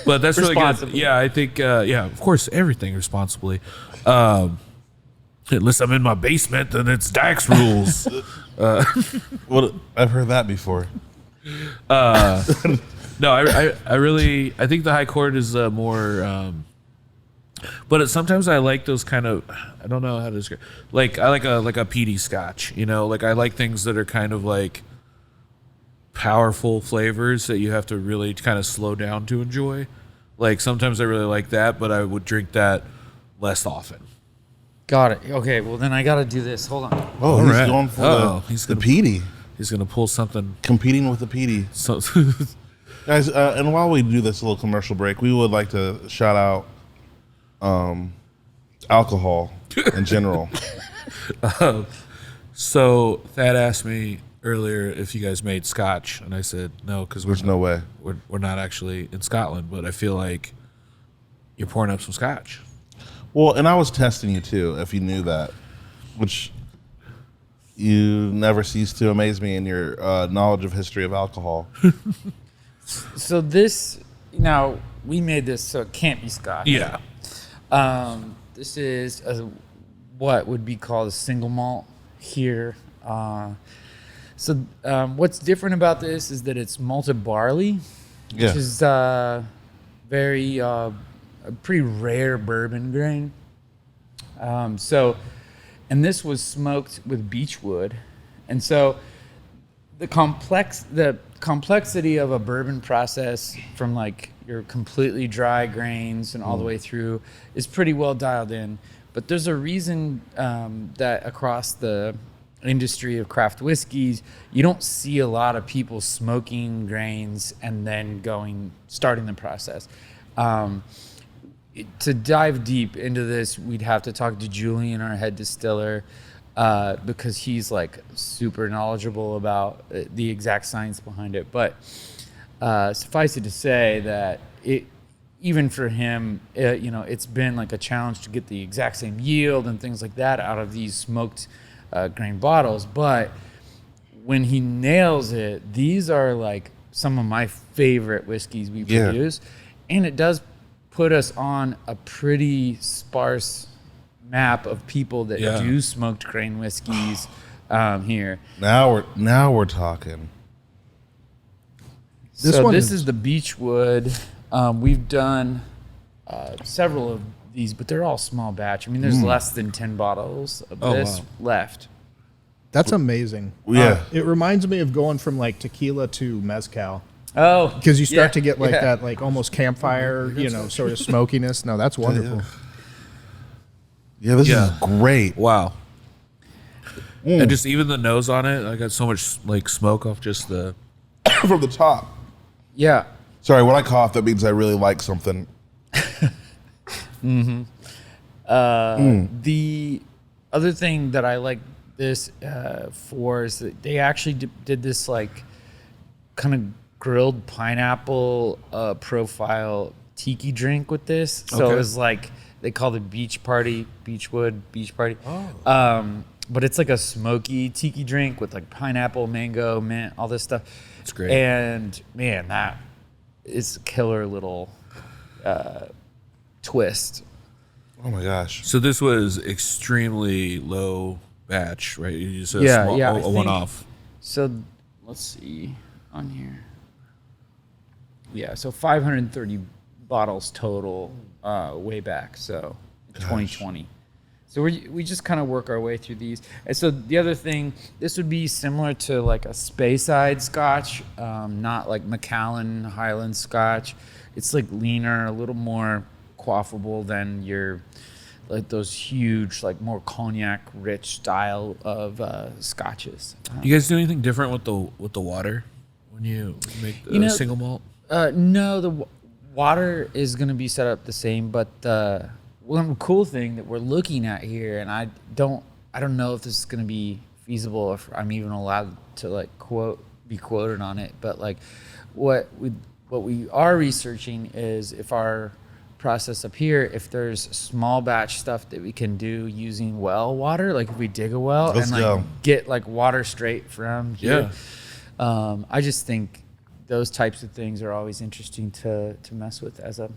But that's really good. Responsibly. Yeah, I think. Yeah, of course, everything responsibly. Unless I'm in my basement, then it's Dax rules. Well, I've heard that before. No, I really think the high corn is more. But sometimes I like those kind of. I don't know how to describe. Like I like a peaty scotch. Like I like things that are kind of like powerful flavors that you have to really kind of slow down to enjoy. Like sometimes I really like that, but I would drink that less often. Got it. Okay, well then I got to do this. Hold on. Oh, All he's right. going for He's the gonna- peaty. He's gonna pull something. Competing with the peaty. So Guys, and while we do this little commercial break, we would like to shout out alcohol in general. So Thad asked me earlier if you guys made scotch, and I said no because There's no way. we're not actually in Scotland. But I feel like you're pouring up some scotch. Well, and I was testing you too, if you knew that, which you never cease to amaze me in your knowledge of history of alcohol. So this, now we made this, so it can't be scotch. Yeah. This is what would be called a single malt here. So what's different about this is that it's malted barley, Yeah. which is very a pretty rare bourbon grain. And this was smoked with beechwood, and so the complexity of a bourbon process from like your completely dry grains and all the way through is pretty well dialed in. But there's a reason that across the industry of craft whiskeys, you don't see a lot of people smoking grains and then starting the process. To dive deep into this, we'd have to talk to Julian, our head distiller, because he's like super knowledgeable about the exact science behind it. But suffice it to say that even for him, it's been like a challenge to get the exact same yield and things like that out of these smoked grain bottles. But when he nails it, these are like some of my favorite whiskeys we produce, and it does put us on a pretty sparse map of people that do smoked grain whiskeys here. Now we're talking. This is the Beechwood. We've done several of these, but they're all small batch. I mean, there's less than 10 bottles of this left. That's amazing. Yeah. It reminds me of going from like tequila to mezcal. Oh, Because you start to get like that, like almost campfire, sort of smokiness. No, that's wonderful. Yeah, this is great. Wow. And just even the nose on it, I got so much like smoke off just the. From the top. Yeah. Sorry, when I cough, that means I really like something. The other thing that I like this for is that they actually did this like kind of grilled pineapple profile tiki drink with this. So it was like they call it beach party, Beechwood beach party. But it's like a smoky tiki drink with like pineapple, mango, mint, all this stuff. It's great. And man, that is a killer little twist. Oh my gosh. So this was extremely low batch, right? You just Yeah, a I think- one-off. So let's see on here. Yeah, so 530 bottles total way back, so 2020. So we just kind of work our way through these. And so the other thing, this would be similar to like a Speyside Scotch, not like Macallan Highland Scotch. It's like leaner, a little more quaffable than your like those huge, like more cognac rich style of scotches. You guys do anything different with the water when you make the single malt? No, the water is going to be set up the same, but one cool thing that we're looking at here, and I don't know if this is going to be feasible, or if I'm even allowed to like be quoted on it, but like what we are researching is if our process up here, if there's small batch stuff that we can do using well water, like if we dig a well and like get like water straight from here. I just think those types of things are always interesting to mess with as a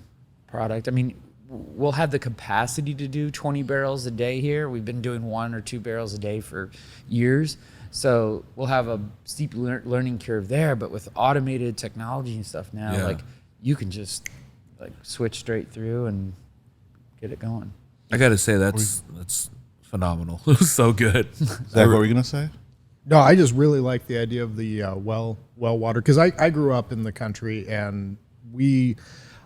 product. I mean, we'll have the capacity to do 20 barrels a day here. We've been doing 1 or 2 barrels a day for years. So we'll have a steep learning curve there, but with automated technology and stuff now, like you can just like switch straight through and get it going. I got to say that's phenomenal. It was so good. Zach, what were you gonna say? No, I just really like the idea of the well water, because I grew up in the country, and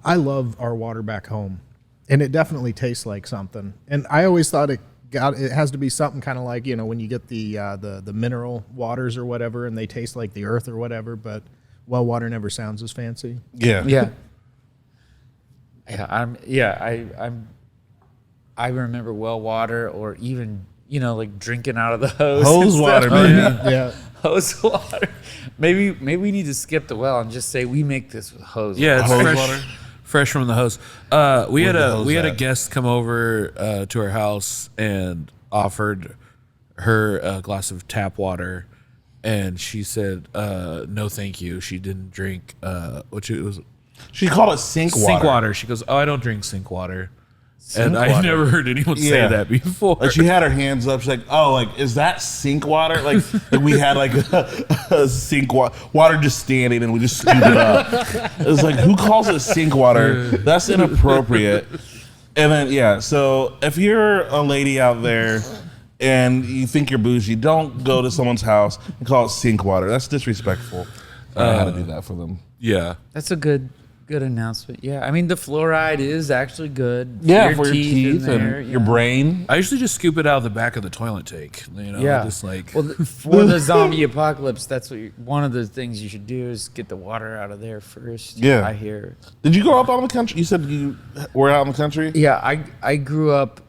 I love our water back home, and it definitely tastes like something. And I always thought it has to be something kind of like, you know, when you get the mineral waters or whatever, and they taste like the earth or whatever. But well water never sounds as fancy. Yeah. I remember well water, or even, you know, like drinking out of the hose. Hose water, baby. Yeah. Hose water. Maybe we need to skip the well and just say we make this with hose. Yeah, it's Hose fresh, water? fresh from the hose. We had a guest come over to our house and offered her a glass of tap water, and she said no, thank you. She didn't drink which it was. She called it sink water. Sink water. She goes, "Oh, I don't drink sink water." And I never heard anyone say that before. Like she had her hands up. She's like, "Oh, like is that sink water?" Like we had like a sink water just standing, and we just scooped it up. It was like, who calls it sink water? That's inappropriate. And then so if you're a lady out there and you think you're bougie, don't go to someone's house and call it sink water. That's disrespectful. I had to do that for them. Yeah, That's a good announcement. Yeah, I mean the fluoride is actually good. Yeah, for your teeth in there, and your brain. I usually just scoop it out of the back of the toilet tank. You know, just like Well, for the zombie apocalypse, that's what one of the things you should do is get the water out of there first. Yeah. I hear. Did you grow up out in the country? You said you were out in the country? Yeah, I grew up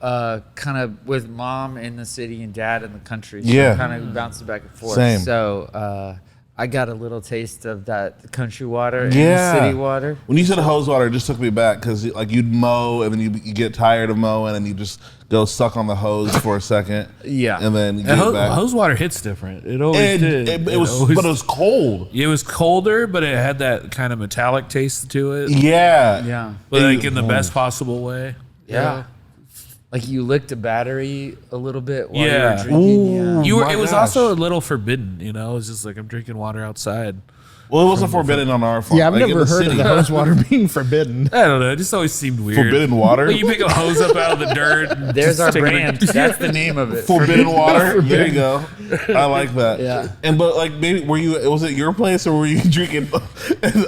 kind of with mom in the city and dad in the country. So Yeah. kind of bouncing back and forth. Same. So I got a little taste of that country water and Yeah. city water. When you said hose water, it just took me back because like you'd mow and then you get tired of mowing and you just go suck on the hose for a second. Yeah. And then you get it back. hose water hits different. It always did. It was cold. It was colder, but it had that kind of metallic taste to it. Yeah. Yeah. But like in the best possible way. Yeah. Like you licked a battery a little bit while Yeah. you were drinking. Yeah. It was also a little forbidden, you know. It was just like I'm drinking water outside. Well, it wasn't forbidden on our farm. Yeah, I've Like, in never the heard city. of the hose water being forbidden. I don't know. It just always seemed weird. Forbidden water? Like you pick a hose up out of the dirt. and There's just our take a brand. drink. That's the name of it. Forbidden water. There you go. I like that. Yeah. And but like maybe was it your place or were you drinking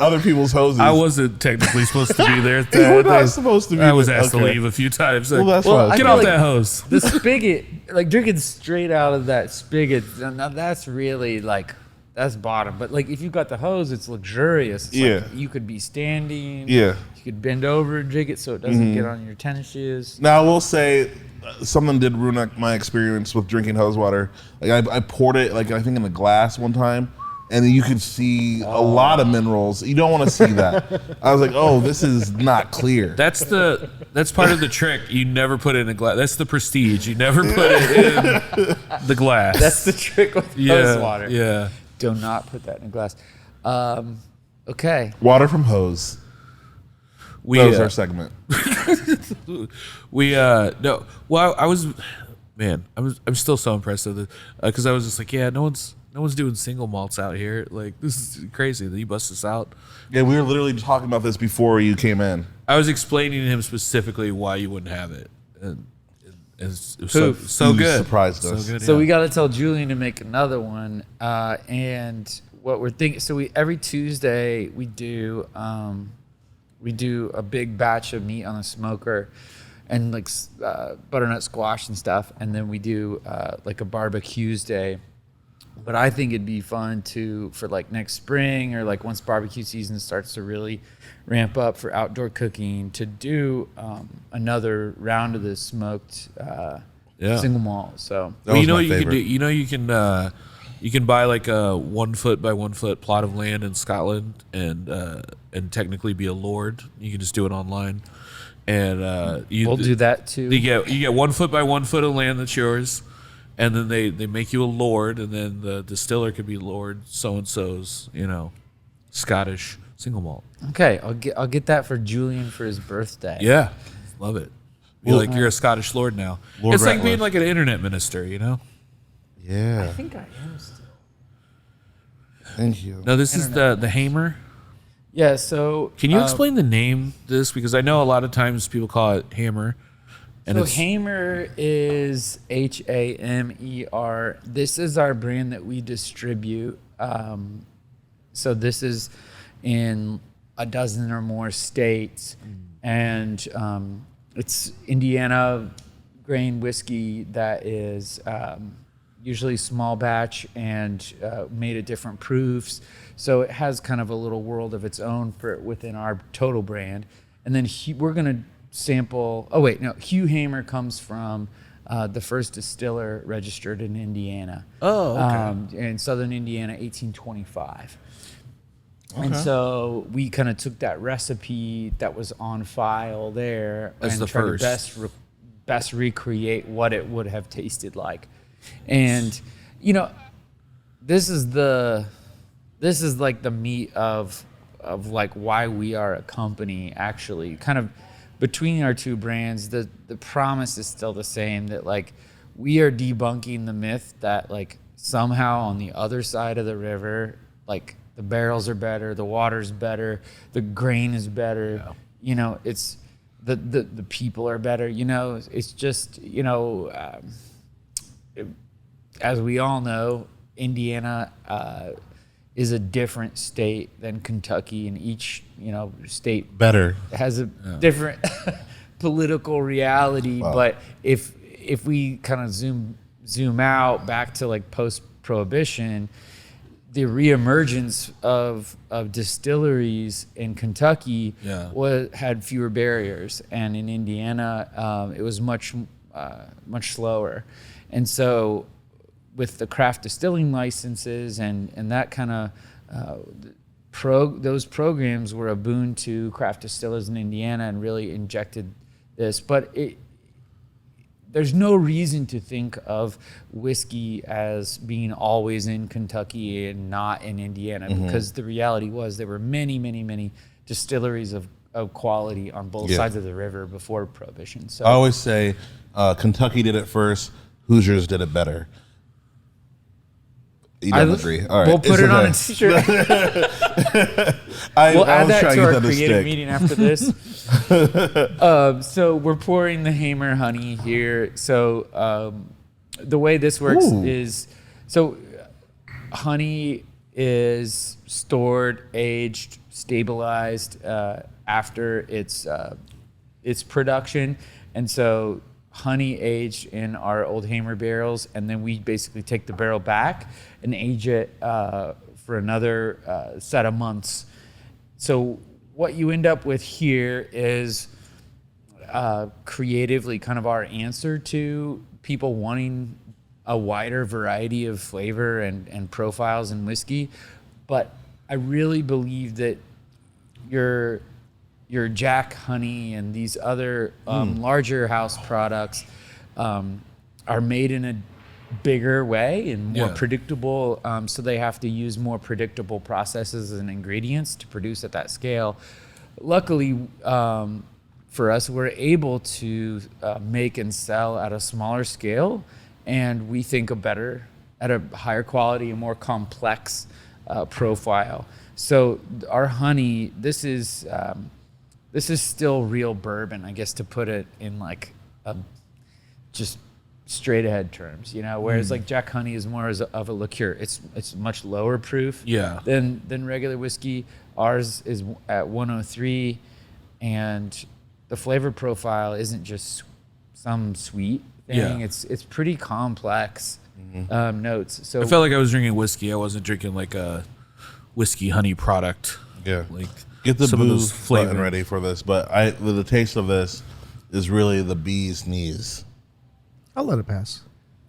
other people's hoses? I wasn't technically supposed to be there. You were not supposed to be I was there. asked to Okay. leave a few times. Well, that's Well, fine. I Get feel off like that hose. The spigot, like drinking straight out of that spigot, now that's really like, that's bottom. But like if you got the hose, it's luxurious. It's Yeah. like you could be standing. Yeah. You could bend over and drink it so it doesn't get on your tennis shoes. Now I will say something did ruin my experience with drinking hose water. Like I poured it like I think in a glass one time, and you could see a lot of minerals. You don't want to see that. I was like, oh, this is not clear. That's part of the trick. You never put it in a glass. That's the prestige. You never put it in the glass. That's the trick with hose water. Yeah. Do not put that in a glass. Okay. Water from hose. That was our segment. No. Well, I was man, I'm still so impressed with it because I was just like, yeah, no one's doing single malts out here. Like, this is crazy that you bust us out. Yeah, we were literally talking about this before you came in. I was explaining to him specifically why you wouldn't have it, and it was so good. Surprised us. So good. So yeah. we got to tell Julian to make another one. And what we're thinking, so every Tuesday we do a big batch of meat on the smoker, and like butternut squash and stuff, and then we do like a barbecues day. But I think it'd be fun for like next spring, or like once barbecue season starts to really ramp up for outdoor cooking, to do another round of the smoked single malt. So Well, you know what you can do. You know you can buy like a 1 foot by 1 foot plot of land in Scotland and technically be a lord. You can just do it online, and we'll do that too. You get 1 foot by 1 foot of land that's yours. And then they make you a lord, and then the distiller could be Lord so-and-so's, Scottish single malt. Okay, I'll get that for Julian for his birthday. Yeah, love it. You're a Scottish lord now. Lord it's like Ratliff. being like an internet minister, Yeah. I think I am still. Thank you. No, this is the Hamer. Yeah, so Can you explain the name of this? Because I know a lot of times people call it Hammer. And so it's Hamer is Hamer. This is our brand that we distribute. So this is in a dozen or more states, and it's Indiana grain whiskey that is usually small batch and made at different proofs. So it has kind of a little world of its own within our total brand. And then we're going to sample. Oh wait, no. Hugh Hamer comes from the first distiller registered in Indiana. Oh, okay. In southern Indiana, 1825. Okay. And so we kind of took that recipe that was on file there and tried to best recreate what it would have tasted like. And this is like the meat of like why we are a company, actually. Kind of between our two brands, the promise is still the same, that like we are debunking the myth that like somehow on the other side of the river, like the barrels are better, the water's better, the grain is better. Yeah. It's the people are better. It's just as we all know, Indiana is a different state than Kentucky, and each state better has a different political reality. Wow. But if we kind of zoom out back to like post-prohibition, the reemergence of distilleries in Kentucky had fewer barriers, and in Indiana it was much slower. And so with the craft distilling licenses and that kind of those programs were a boon to craft distillers in Indiana and really injected this. But there's no reason to think of whiskey as being always in Kentucky and not in Indiana, because the reality was there were many, many, many distilleries of quality on both sides of the river before Prohibition. So I always say Kentucky did it first, Hoosiers did it better. You don't agree. All right. We'll put it on a t-shirt. We'll add that to our creative meeting after this. So we're pouring the Hamer honey here. So the way this works is, so honey is stored, aged, stabilized after its production. And so honey aged in our old Hamer barrels, and then we basically take the barrel back and age it for another set of months. So what you end up with here is creatively kind of our answer to people wanting a wider variety of flavor and profiles in whiskey. But I really believe that your Jack honey and these other larger house products are made in a bigger way and more predictable, so they have to use more predictable processes and ingredients to produce at that scale. Luckily, for us, we're able to make and sell at a smaller scale, and we think at a higher quality and more complex profile. So our honey, this is still real bourbon, I guess, to put it in like just straight ahead terms, you know. Whereas like Jack Honey is more of a liqueur. It's much lower proof than regular whiskey. Ours is at 103, and the flavor profile isn't just some sweet thing. It's pretty complex notes. So I felt like I was drinking whiskey. I wasn't drinking like a whiskey honey product. Yeah. Like Get the some of those booze flavors button ready for this, but the taste of this is really the bee's knees. I'll let it pass.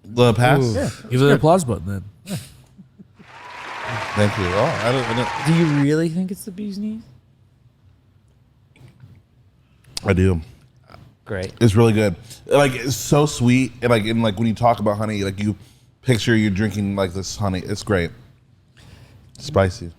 Let it pass? Yeah. Give it an applause button then. Thank you. Oh, I don't, do you really think it's the bee's knees? I do. Great. It's really good. Like, it's so sweet, and like when you talk about honey, like you picture you're drinking like this honey. It's great. Spicy.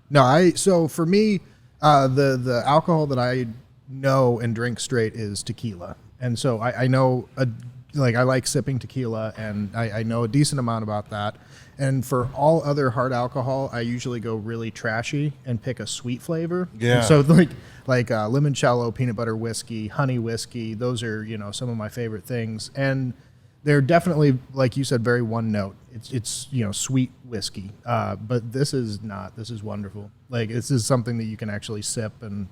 No, so for me, the alcohol that I know and drink straight is tequila, and so I know I like sipping tequila, and I know a decent amount about that. And for all other hard alcohol, I usually go really trashy and pick a sweet flavor. Yeah. And so like limoncello, peanut butter whiskey, honey whiskey, those are, you know, some of my favorite things. And they're definitely, like you said, very one note. It's you know, sweet whiskey. But this is not. This is wonderful. Like, this is something that you can actually sip and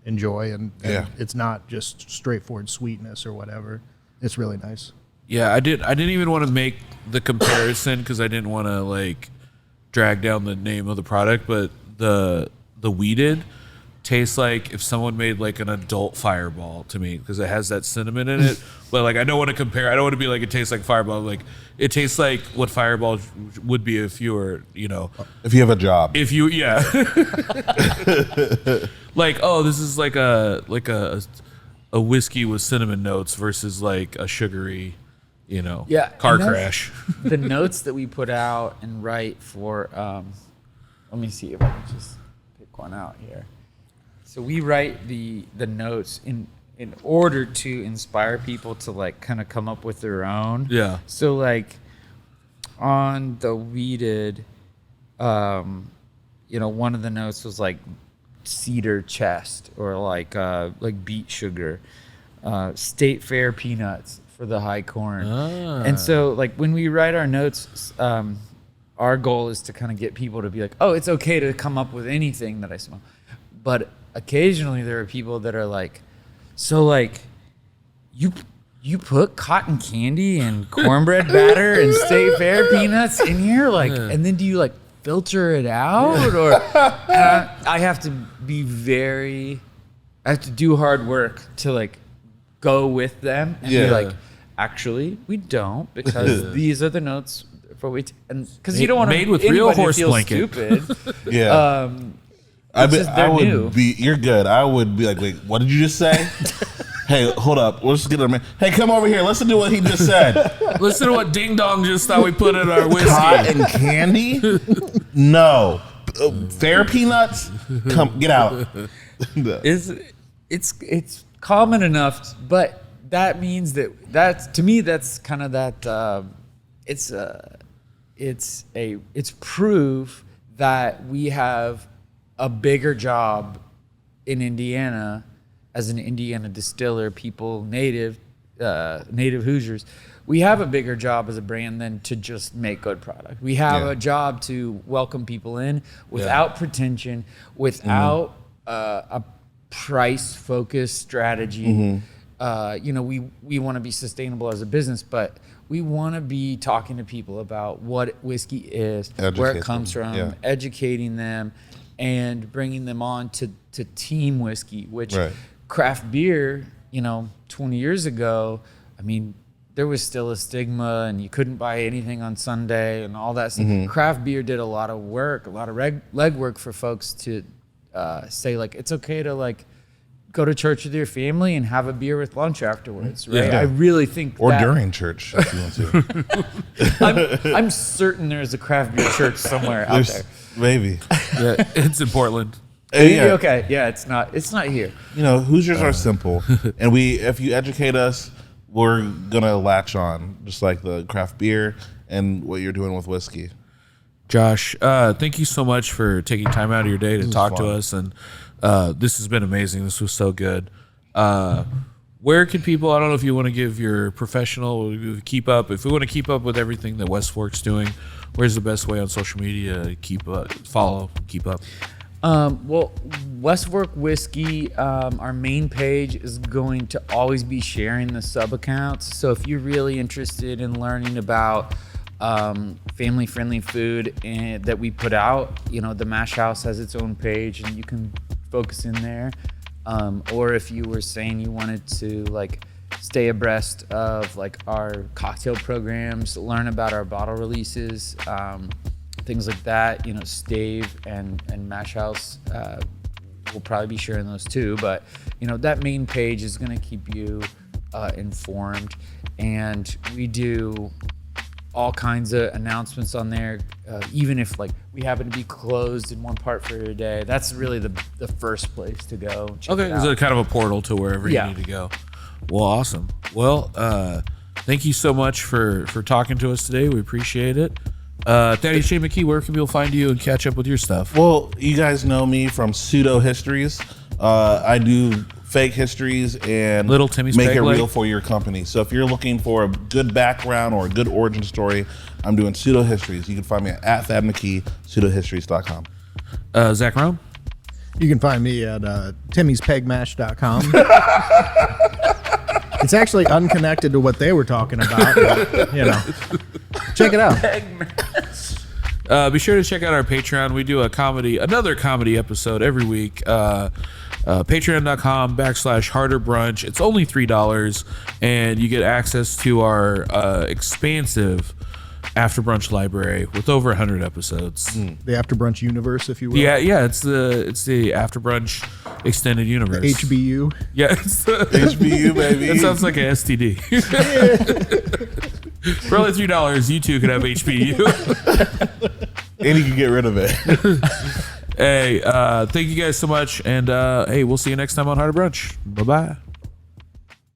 enjoy, and it's not just straightforward sweetness or whatever. It's really nice. Yeah, I didn't even want to make the comparison because I didn't want to like drag down the name of the product, but the weeded tastes like if someone made like an adult Fireball to me, because it has that cinnamon in it. But like, I don't want to compare. I don't want to be like it tastes like Fireball. Like, it tastes like what Fireball would be if you were, you know, if you have a job. If you, yeah. Like, oh, this is like a whiskey with cinnamon notes versus like a sugary, you know, car crash. The notes that we put out and write for, let me see if I can just pick one out here. So we write the notes in order to inspire people to like kind of come up with their own. Yeah. So like on the weeded, you know, one of the notes was like cedar chest, or like beet sugar, state fair peanuts for the high corn. And so like when we write our notes, our goal is to kind of get people to be like, oh, it's okay to come up with anything that I smell. But occasionally there are people that are like, so like you put cotton candy and cornbread batter and state fair peanuts in here, like, and then do you like filter it out? Or I have to do hard work to like go with them and be like, actually we don't, because these are the notes for and because you don't want to made with real horse feel blanket. Stupid. Yeah. You're good. I would be like, wait, what did you just say? Hey, hold up. Let's get him. Hey, come over here. Listen to what he just said. Listen to what Ding Dong just thought we put in our whiskey. Cotton candy? No. Fair peanuts? Come, get out. It's common enough, but that means that's to me that's kind of that. It's proof that we have a bigger job in Indiana as an Indiana distiller, people native Hoosiers. We have a bigger job as a brand than to just make good product. We have a job to welcome people in without pretension, without a price-focused strategy. You know, we want to be sustainable as a business, but we want to be talking to people about what whiskey is, where it comes from, educating them, and bringing them on to team whiskey, which craft beer, you know, 20 years ago, I mean, there was still a stigma and you couldn't buy anything on Sunday and all that stuff. Craft beer did a lot of work, a lot of legwork for folks to say, like, it's okay to, like, go to church with your family and have a beer with lunch afterwards, right? Yeah. I really think during church, if you want to. I'm certain there's a craft beer church somewhere out there. Maybe. Yeah, it's in Portland. Yeah. Okay, yeah, it's not here. You know, Hoosiers are simple, and if you educate us, we're gonna latch on, just like the craft beer and what you're doing with whiskey. Josh, thank you so much for taking time out of your day to talk to us, and this has been amazing. This was so good. Where can people? I don't know if you want to give your professional keep up. If we want to keep up with everything that West Fork's doing, where's the best way on social media to keep up? Well, West Fork Whiskey, our main page is going to always be sharing the sub accounts. So if you're really interested in learning about family-friendly food that we put out, you know, the Mash House has its own page, and you can focus in there. Or if you were saying you wanted to like stay abreast of like our cocktail programs, learn about our bottle releases, things like that, you know, Stave and Mash House will probably be sharing those too. But you know, that main page is going to keep you informed, and we do all kinds of announcements on there. Even if like we happen to be closed in one part for a day, that's really the first place to go. Okay, is it kind of a portal to wherever you need to go? Well, awesome. Well, thank you so much for talking to us today. We appreciate it. Daddy Shane McKee, where can people find you and catch up with your stuff? Well, you guys know me from Pseudo Histories. I do fake histories and Little Timmy's make Peg it Leg. real for your company. So if you're looking for a good background or a good origin story, I'm doing Pseudo Histories. You can find me at Thad McKee, pseudohistories.com. Zach Rome? You can find me at timmyspegmash.com. It's actually unconnected to what they were talking about, but, you know. Check it out. Be sure to check out our Patreon. We do another comedy episode every week. Patreon.com/Harder Brunch. It's only $3, and you get access to our expansive After Brunch library with over 100 episodes. The After Brunch universe, if you will. Yeah, it's the After Brunch extended universe. The HBU. Yeah, it's the HBU, baby. That sounds like an STD. For only $3, you too can have HBU. And you can get rid of it. Hey, thank you guys so much, and hey, we'll see you next time on Harder Brunch. Bye-bye.